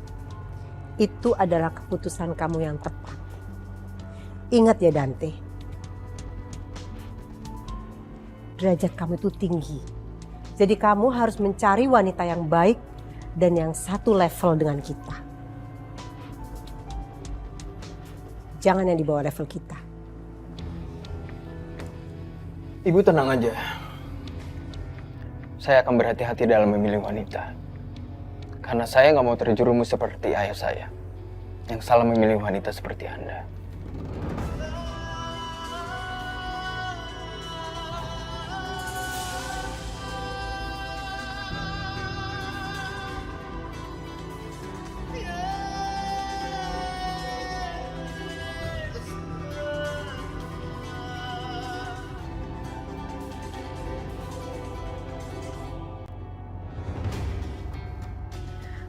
Itu adalah keputusan kamu yang tepat. Ingat ya Dante, derajat kamu itu tinggi. Jadi kamu harus mencari wanita yang baik dan yang satu level dengan kita. Jangan yang di bawah level kita. Ibu tenang aja. Saya akan berhati-hati dalam memilih wanita. Karena saya nggak mau terjerumus seperti ayah saya, yang salah memilih wanita seperti Anda.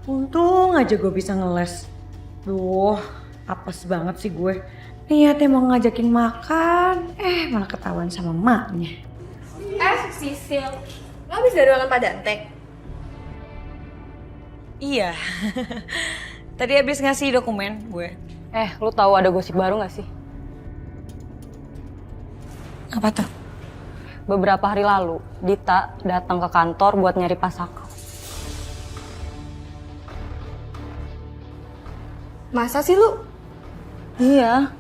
Untung aja gue bisa ngeles. Duh, apes banget sih gue. Niatnya mau ngajakin makan, malah ketahuan sama maknya. Sisil, lo habis dari ruangan Pak Dante? Iya. Tadi habis ngasih dokumen gue. Lo tahu ada gosip baru gak sih? Apa tuh? Beberapa hari lalu, Dita datang ke kantor buat nyari Pasaka. Masa sih lu? Iya.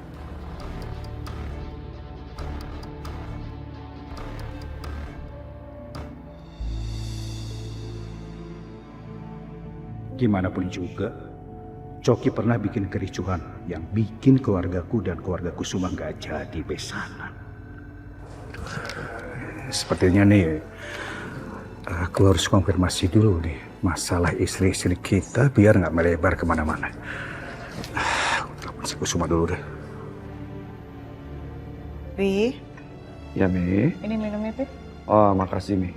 Gimana pun juga, Coki pernah bikin kericuhan yang bikin keluargaku dan keluarga Kusuma nggak jadi besanan. Sepertinya nih, aku harus konfirmasi dulu nih masalah istri-istri kita biar nggak melebar kemana-mana. Telepon si Kusuma dulu deh. Pi, Ya, Mi. ini minumnya Pi. Oh, makasih, Mi.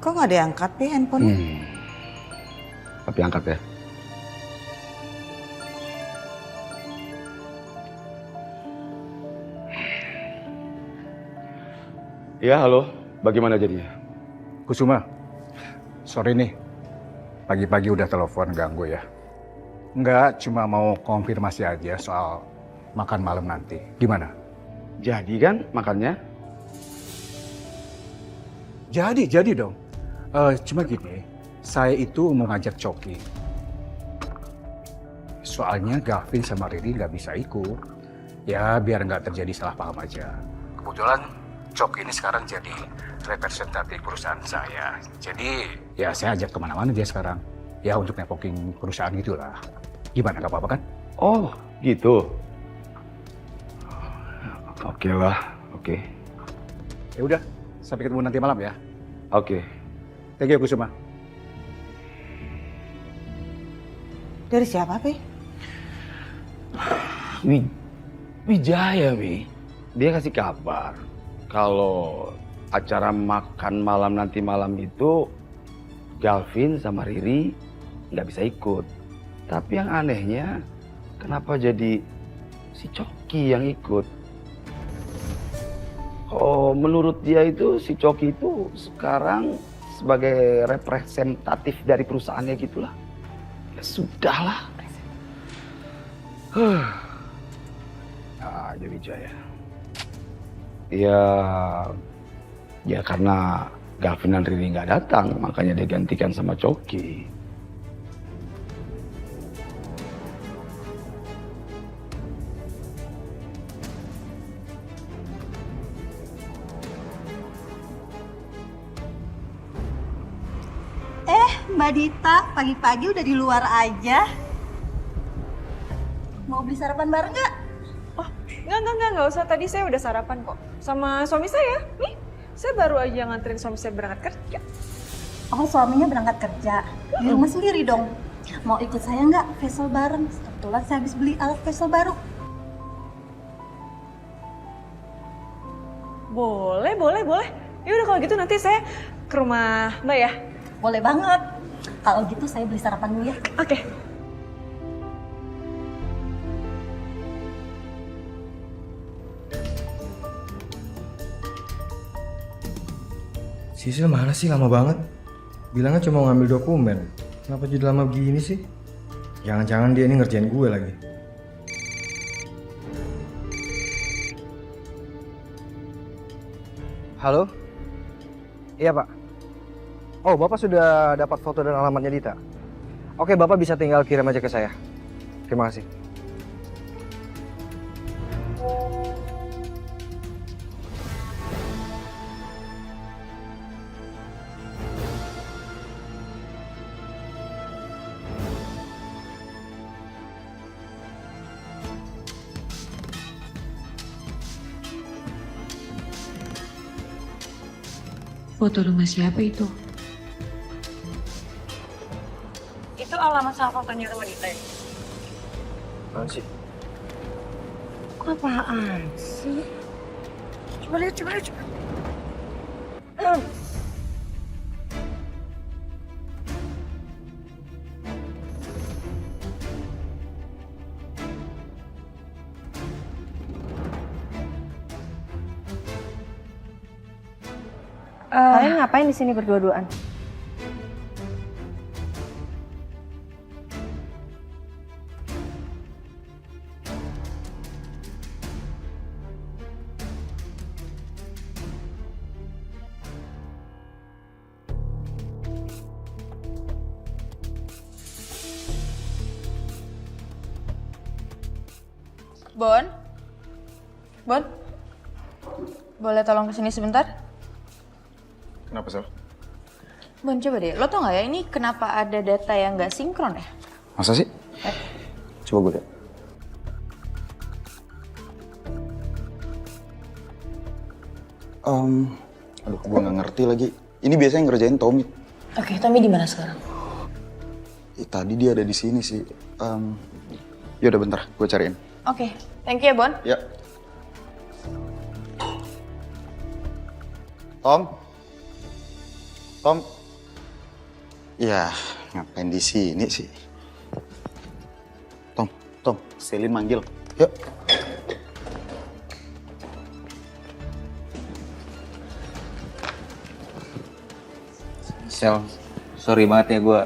Kok nggak diangkat Pi handphonenya? Tapi angkat ya. Ya, halo. Bagaimana jadinya? Kusuma, sorry nih, pagi-pagi udah telepon ganggu ya. Enggak, cuma mau konfirmasi aja soal makan malam nanti. Gimana? Jadi kan makannya? Jadi dong. Cuma gini, saya itu mau ngajak Coki. Soalnya Gavin sama Riri nggak bisa ikut. Ya biar nggak terjadi salah paham aja. Kebetulan Cok ini sekarang jadi representatif perusahaan saya. Jadi ya saya ajak kemana-mana dia sekarang. Ya untuk networking perusahaan gitulah. Gimana, gak apa-apa kan? Oh, gitu. Oke lah, oke. Ya udah, sampai ketemu nanti malam ya. Oke. Thank you, Kusuma. Dari siapa, Pi? Wijaya, Wi. Dia kasih kabar kalau acara makan malam nanti malam itu Galvin sama Riri nggak bisa ikut. Tapi yang anehnya, kenapa jadi si Coki yang ikut? Oh, menurut dia itu si Coki itu sekarang sebagai representatif dari perusahaannya gitulah. Ya sudahlah. Nah, jadi Wijaya. Ya karena Gavin dan Riri nggak datang, makanya dia gantikan sama Coki. Mbak Dita, pagi-pagi udah di luar aja. Mau beli sarapan bareng nggak? Oh, nggak usah. Tadi saya udah sarapan kok. Sama suami saya. Nih, saya baru aja nganterin suami saya berangkat kerja. Oh, suaminya berangkat kerja. Di rumah sendiri dong. Mau ikut saya nggak facial bareng? Kebetulan saya habis beli alat facial baru. Boleh. Ya udah kalau gitu nanti saya ke rumah Mbak ya. Boleh banget. Kalau gitu saya beli sarapan dulu ya. Oke. Sisil mana sih, lama banget? Bilangnya cuma mau ngambil dokumen. Kenapa jadi lama begini sih? Jangan-jangan dia ini ngerjain gue lagi. Halo? Iya, Pak. Oh, Bapak sudah dapat foto dan alamatnya Dita? Oke, Bapak bisa tinggal kirim aja ke saya. Terima kasih. Foto rumah siapa itu? Itu alamat sama fotonya rumah Dita ya? Apaan sih? Apaan sih? Coba lihat. Kalian ngapain di sini berdua-duaan? Bon, boleh tolong kesini sebentar? Kenapa, Sel? Bon, coba deh, lo tau gak ya ini kenapa ada data yang gak sinkron ya? Masa sih? Coba gue lihat. Aduh, gue nggak ngerti lagi. Ini biasanya ngerjain Tommy. Oke, Tommy di mana sekarang? Tadi dia ada di sini sih. Yaudah bentar, gue cariin. Oke, thank you ya, Bon. Ya. Tom? Ya, ngapain di sini sih? Tom, Selin manggil. Yuk. Sel, sorry banget ya gue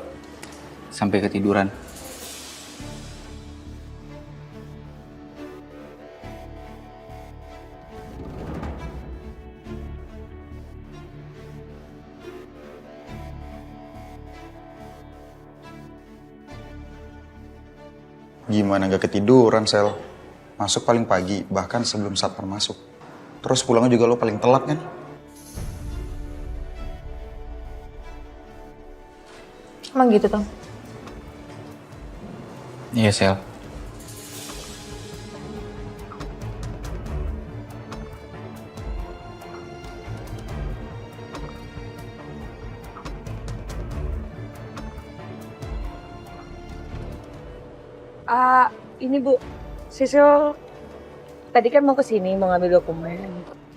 sampai ketiduran. Gimana gak ketiduran, Sel? Masuk paling pagi, bahkan sebelum satpam masuk. Terus pulangnya juga lo paling telat kan? Emang gitu, Tom? Iya, Sel. Ini Bu, Sisil tadi kan mau kesini mau ngambil dokumen.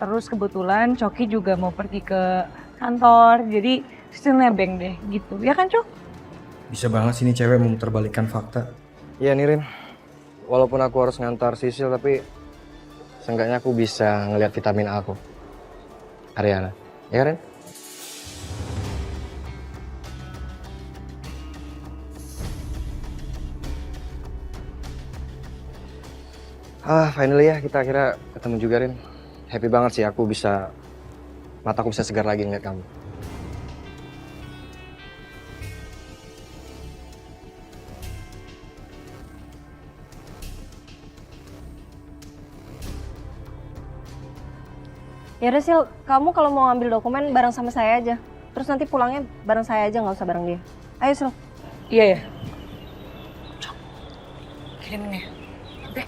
Terus kebetulan Coki juga mau pergi ke kantor, jadi Sisil nebeng deh gitu. Ya kan, Cok? Bisa banget sih nih cewek memutarbalikkan fakta. Iya nih, Rin. Walaupun aku harus ngantar Sisil, tapi seenggaknya aku bisa ngelihat vitamin A aku. Ariana. Ya, Rin? Finally ya kita akhirnya ketemu juga, Rin. Happy banget sih aku bisa, mataku bisa segar lagi ngeliat kamu. Ya udah Sil, kamu kalau mau ngambil dokumen bareng sama saya aja. Terus nanti pulangnya bareng saya aja, nggak usah bareng dia. Ayo Sil. Iya ya. Kirimin ya. Oke.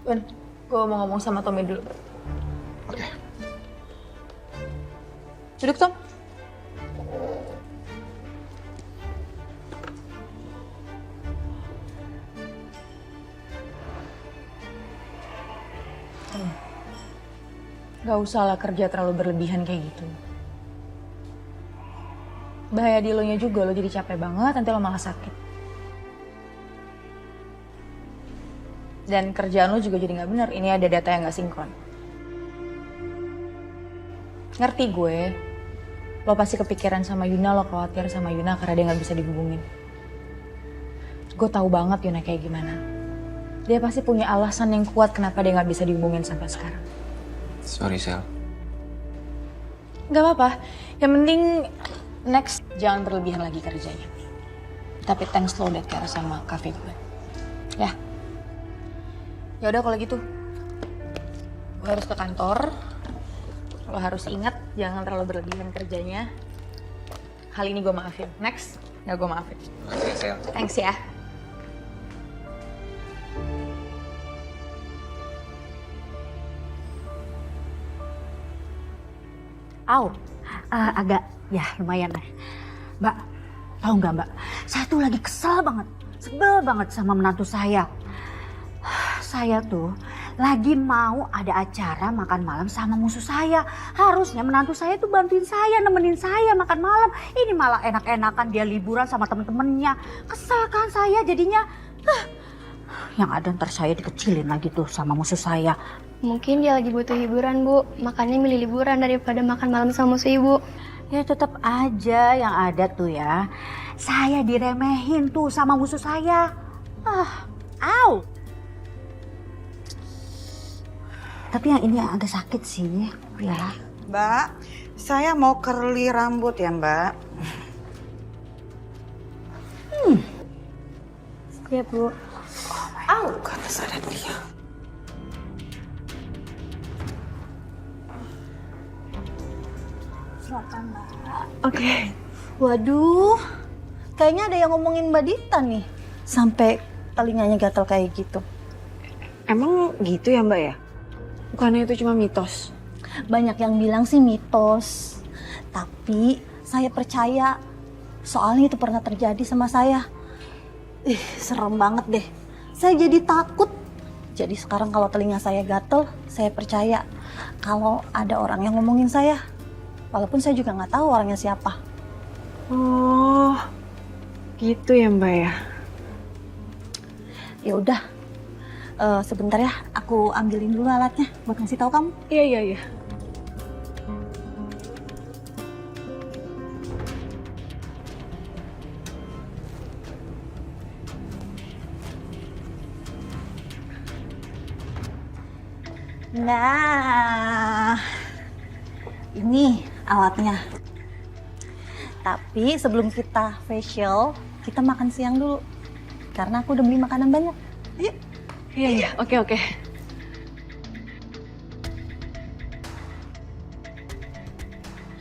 Ben, gue mau ngomong sama Tommy dulu. Oke. Duduk, Tom. Gak usah lah kerja terlalu berlebihan kayak gitu. Bahaya di lo nya juga, lo jadi capek banget, nanti lo malah sakit. Dan kerjaan lo juga jadi gak bener, ini ada data yang gak sinkron. Ngerti gue, lo pasti kepikiran sama Yuna, lo khawatir sama Yuna karena dia gak bisa dihubungin. Gue tahu banget Yuna kayak gimana. Dia pasti punya alasan yang kuat kenapa dia gak bisa dihubungin sampai sekarang. Sorry, Sel. Gak apa-apa, yang penting next jangan berlebihan lagi kerjanya. Tapi thanks lo udah care sama cafe gue. Ya. Ya udah kalau gitu. Gue harus ke kantor. Lo harus ingat jangan terlalu berlebihan kerjanya. Hal ini gue maafin. Next, ya gue maafin. Oke, Sel. Thanks ya. Agak, ya lumayan lah. Mbak, tahu nggak Mbak? Saya tuh lagi kesel banget, sebel banget sama menantu saya. Saya tuh lagi mau ada acara makan malam sama musuh saya. Harusnya menantu saya tuh bantuin saya, nemenin saya makan malam. Ini malah enak-enakan dia liburan sama temen-temennya. Kesel kan saya jadinya. Yang ada ntar saya dikecilin lagi tuh sama musuh saya. Mungkin dia lagi butuh hiburan, Bu. Makanya milih liburan daripada makan malam sama musuh Ibu. Ya tetap aja yang ada tuh ya. Saya diremehin tuh sama musuh saya. Au. Tapi yang ini agak sakit sih, ya. Mbak, saya mau curly rambut ya, Mbak. Iya, Bu. Au, kata sadar dia. Silakan, Mbak. Oke. Waduh, kayaknya ada yang ngomongin Mbak Dita nih. Sampai telinganya gatal kayak gitu. Emang gitu ya Mbak ya? Bukannya itu cuma mitos? Banyak yang bilang sih mitos. Tapi saya percaya. Soalnya itu pernah terjadi sama saya. Serem banget deh. Saya jadi takut. Jadi sekarang kalau telinga saya gatel, saya percaya kalau ada orang yang ngomongin saya. Walaupun saya juga nggak tahu orangnya siapa. Oh, gitu ya Mbak ya? Ya udah, sebentar ya, aku ambilin dulu alatnya buat ngasih tahu kamu. Iya. Nah, ini alatnya. Tapi sebelum kita facial, kita makan siang dulu. karena aku udah beli makanan banyak. Iya, oke.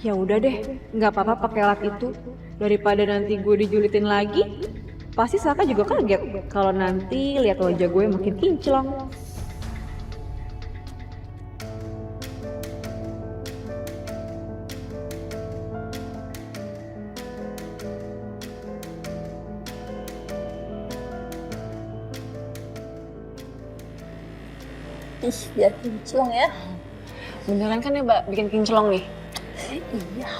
Ya udah deh, nggak apa-apa pakai alat itu. Daripada nanti gue dijulitin lagi, pasti Saka juga kaget kalau nanti lihat wajah gue makin kinclong. Ih, biar kinclong ya. Beneran kan ya Mbak bikin kinclong nih? Iya.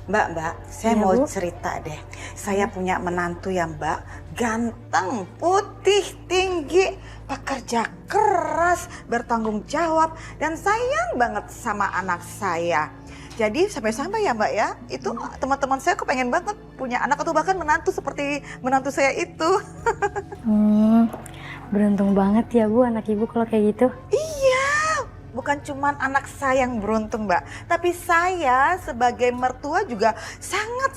Mbak, saya Iya, mau Bu. cerita deh. Saya punya menantu ya Mbak, ganteng, putih, tinggi, pekerja keras, bertanggung jawab, dan sayang banget sama anak saya. Jadi sampai-sampai ya Mbak ya, itu teman-teman saya kepengen banget punya anak atau bahkan menantu seperti menantu saya itu. Beruntung banget ya Bu anak ibu kalau kayak gitu. Iya, bukan cuman anak saya yang beruntung Mbak, tapi saya sebagai mertua juga sangat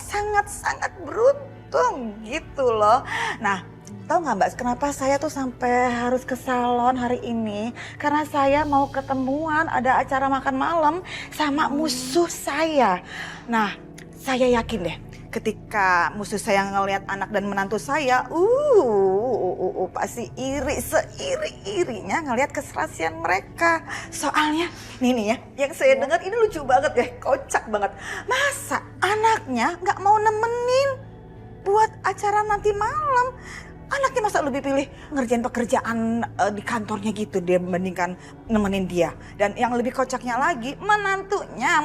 beruntung gitu loh. Nah, tahu nggak Mbak, kenapa saya tuh sampai harus ke salon hari ini? Karena saya mau ketemuan, ada acara makan malam sama musuh saya. Nah, saya yakin deh, ketika musuh saya ngelihat anak dan menantu saya, pasti iri, seiri-irinya ngelihat keserasian mereka. Soalnya, nih ya, yang saya dengar ini lucu banget ya, kocak banget. Masa anaknya nggak mau nemenin buat acara nanti malam? Anaknya masa lebih pilih ngerjain pekerjaan di kantornya gitu dibandingkan nemenin dia. Dan yang lebih kocaknya lagi, menantunya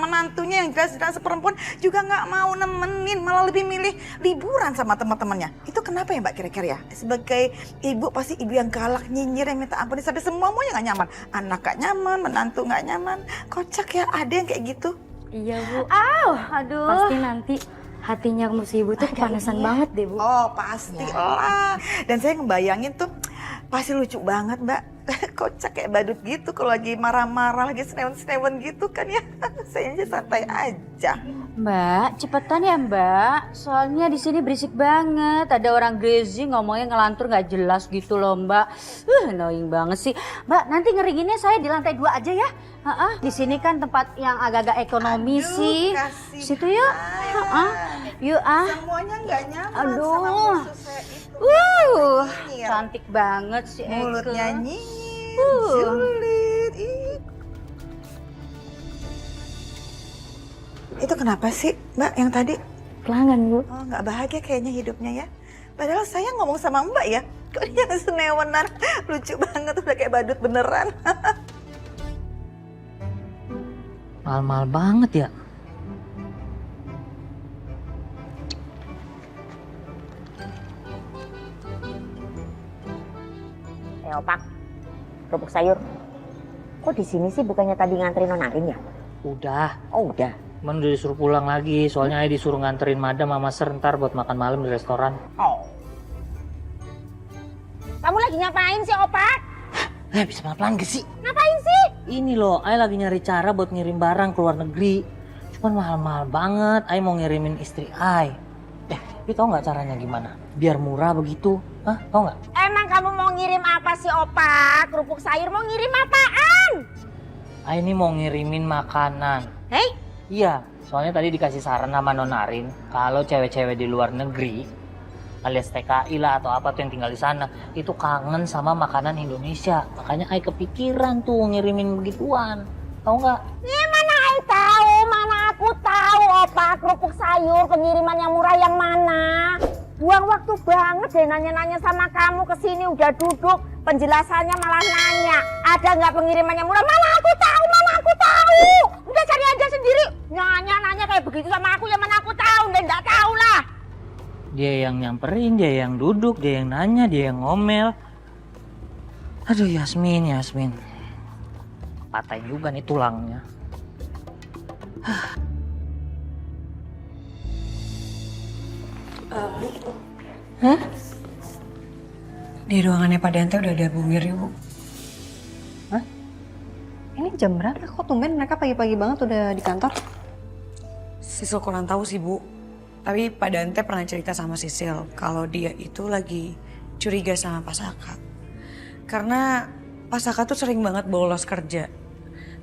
yang jelas-jelas perempuan juga nggak mau nemenin, malah lebih milih liburan sama teman-temannya. Itu kenapa ya Mbak kira-kira ya? Sebagai ibu pasti ibu yang galak, nyinyir, yang minta ampun sampai semuanya nggak nyaman. Anak nggak nyaman, menantu nggak nyaman. Kocak ya, ada yang kayak gitu. Iya Bu. Aduh. Pasti nanti hatinya musuh ibu tuh kepanasan banget deh Bu. Oh pasti lah. Dan saya ngebayangin tuh pasti lucu banget Mbak. Kocak kayak badut gitu kalau lagi marah-marah, lagi senewan-senewan gitu kan ya. Saya aja santai aja. Mbak, cepetan ya Mbak. Soalnya di sini berisik banget. Ada orang crazy ngomongnya ngelantur nggak jelas gitu loh Mbak. Annoying banget sih. Mbak, nanti ngeringinnya saya di lantai 2 aja ya. Di sini kan tempat yang agak-agak ekonomi sih. Situ yuk. Yuk Semuanya nggak nyaman Aduh. sama musuh saya itu. Cantik banget sih Eke. Mulutnya nyinyir, julid. Itu kenapa sih Mbak yang tadi? Pelanggan Bu. Oh nggak bahagia kayaknya hidupnya ya. Padahal saya ngomong sama Mbak ya. Kok dia senewenan, lucu banget, udah kayak badut beneran. Mahal-mahal banget ya. Opak, kerupuk sayur. Kok di sini sih bukannya tadi nganterin Nonarin ya? Udah. Oh udah. Cuman udah disuruh pulang lagi, soalnya Ayah disuruh nganterin Madam sama Ser ntar buat makan malam di restoran. Oh. Kamu lagi ngapain sih Opak? Bisa pelan-pelan gak sih? Ngapain sih? Ini loh, Ayah lagi nyari cara buat ngirim barang ke luar negeri. Cuman mahal-mahal banget, Ayah mau ngirimin istri Ayah. Lu tau gak caranya gimana? Biar murah begitu. Hah, tau gak? Emang kamu mau ngirim apa sih Opak? Kerupuk sayur mau ngirim apaan? Ayah ini mau ngirimin makanan. Hei? Iya, soalnya tadi dikasih saran sama Nonarin kalau cewek-cewek di luar negeri alias TKI lah atau apa tuh yang tinggal di sana itu kangen sama makanan Indonesia. Makanya Ayah kepikiran tuh ngirimin begituan. Tahu nggak? Ya mana Ayah tahu, mana aku tahu Opak kerupuk sayur pengiriman yang murah yang mana. Buang waktu banget deh nanya-nanya sama kamu kesini udah duduk penjelasannya malah nanya ada nggak pengiriman yang murah. Mana aku tahu, mana aku tahu. Udah cari aja sendiri. Nanya kayak begitu sama aku ya mana aku tahu dan nggak tahu lah. Dia yang nyamperin, dia yang duduk, dia yang nanya, dia yang ngomel. Aduh Yasmin. Patahin juga nih tulangnya. Hah? Di ruangannya Pak Dante udah ada Bu Wir, Bu. Hah? Ini jam berapa? Kok tumben mereka pagi-pagi banget udah di kantor? Sisil kurang tahu sih Bu. Tapi Pak Dante pernah cerita sama Sisil kalau dia itu lagi curiga sama Pak Saka. Karena Pak Saka tuh sering banget bolos kerja.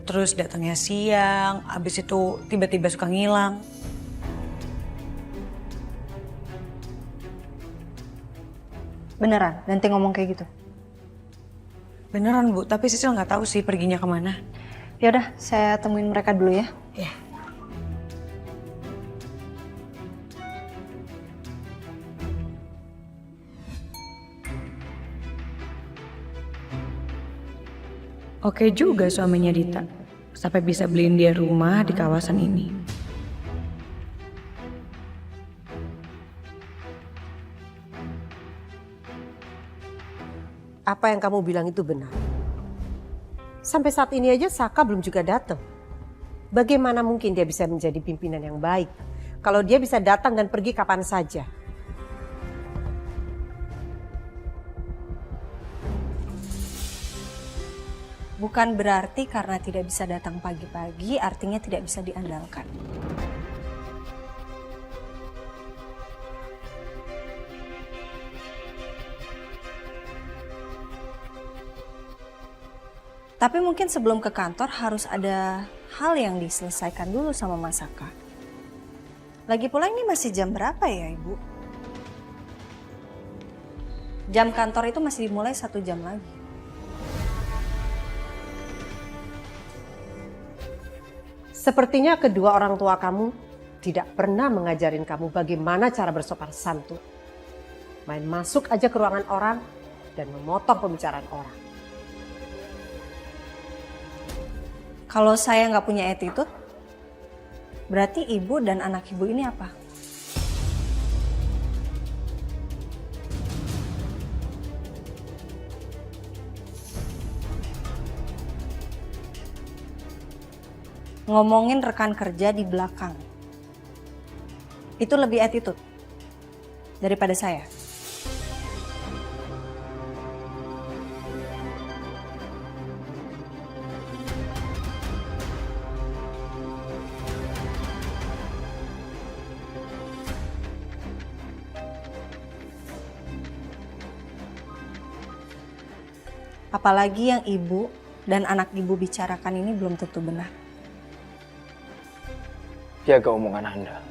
Terus datangnya siang, abis itu tiba-tiba suka ngilang. Beneran? Dante ngomong kayak gitu? Beneran Bu, tapi Sisil nggak tahu sih perginya kemana. Ya udah, saya temuin mereka dulu ya. Iya. Oke juga suaminya Dita, sampai bisa beliin dia rumah di kawasan ini. Apa yang kamu bilang itu benar. Sampai saat ini aja Saka belum juga datang. Bagaimana mungkin dia bisa menjadi pimpinan yang baik kalau dia bisa datang dan pergi kapan saja? Bukan berarti karena tidak bisa datang pagi-pagi artinya tidak bisa diandalkan. Tapi mungkin sebelum ke kantor harus ada hal yang diselesaikan dulu sama Mas Saka. Lagi pula ini masih jam berapa ya Ibu? Jam kantor itu masih dimulai 1 jam lagi. Sepertinya kedua orang tua kamu tidak pernah mengajarin kamu bagaimana cara bersopan santun. Main masuk aja ke ruangan orang dan memotong pembicaraan orang. Kalau saya nggak punya attitude, berarti ibu dan anak ibu ini apa? Ngomongin rekan kerja di belakang. Itu lebih attitude daripada saya. Apalagi yang ibu dan anak ibu bicarakan ini belum tentu benar. Jaga omongan Anda.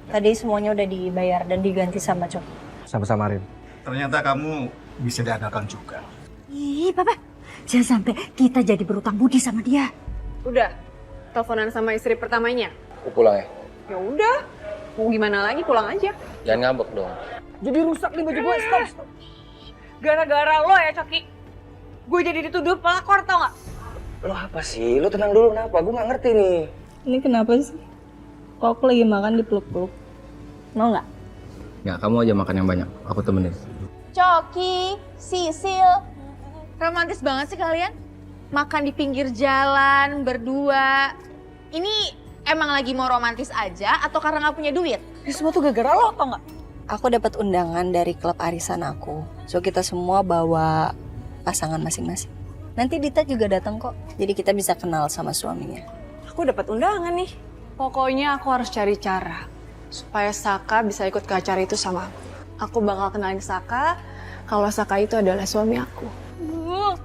Tadi semuanya udah dibayar dan diganti sama Cok. Sama-sama, Rin. Ternyata kamu bisa diandalkan juga. Ih, Papa, jangan sampai kita jadi berutang budi sama dia. Udah, teleponan sama istri pertamanya. Aku pulang ya. Ya udah, mau gimana lagi pulang aja. Jangan ngambek dong. Jadi rusak nih baju gue, stop. Gara-gara lo ya, Coki. Gue jadi dituduh pelakor, tau gak? Lo apa sih? Lo tenang dulu kenapa? Gue gak ngerti nih. Ini kenapa sih? Kok aku lagi makan dipeluk-peluk? Mau nggak? Nggak, kamu aja makan yang banyak. Aku temenin. Coki, Sisil, romantis banget sih kalian. Makan di pinggir jalan, berdua. Ini emang lagi mau romantis aja atau karena nggak punya duit? Ini semua tuh gara-gara lo, tau nggak? Aku dapat undangan dari klub arisan aku. So kita semua bawa pasangan masing-masing. Nanti Dita juga datang kok. Jadi kita bisa kenal sama suaminya. Aku dapat undangan nih. Pokoknya aku harus cari cara supaya Saka bisa ikut ke acara itu sama aku. Aku bakal kenalin Saka kalau Saka itu adalah suami aku.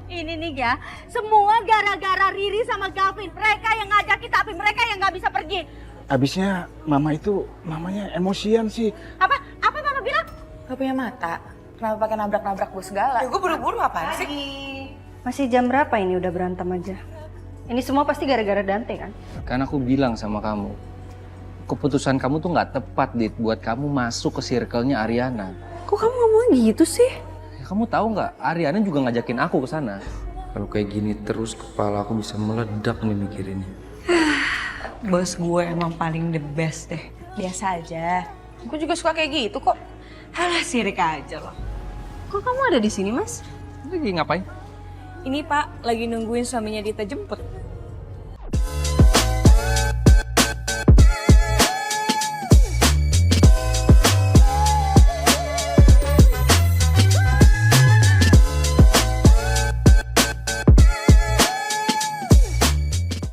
Ini nih ya, semua gara-gara Riri sama Gavin. Mereka yang ngajak kita, tapi mereka yang nggak bisa pergi. Abisnya mama itu, mamanya emosian sih. Apa Mama bilang? Gak punya mata. Kenapa pakai nabrak-nabrak gue segala? Ya, gue buru-buru apaan sih? Masih jam berapa ini udah berantem aja? Ini semua pasti gara-gara Dante kan? Kan aku bilang sama kamu, keputusan kamu tuh nggak tepat, Dit, buat kamu masuk ke circle-nya Ariana. Kok kamu ngomong gitu sih? Ya, kamu tahu nggak, Ariana juga ngajakin aku ke sana. Kalau kayak gini terus kepala aku bisa meledak nih mikirinnya. Bos gue emang paling the best deh. Biasa aja. Gue juga suka kayak gitu kok. Halah, sirik aja loh. Kok kamu ada di sini, Mas? Lagi ngapain? Ini Pak, lagi nungguin suaminya Dita jemput.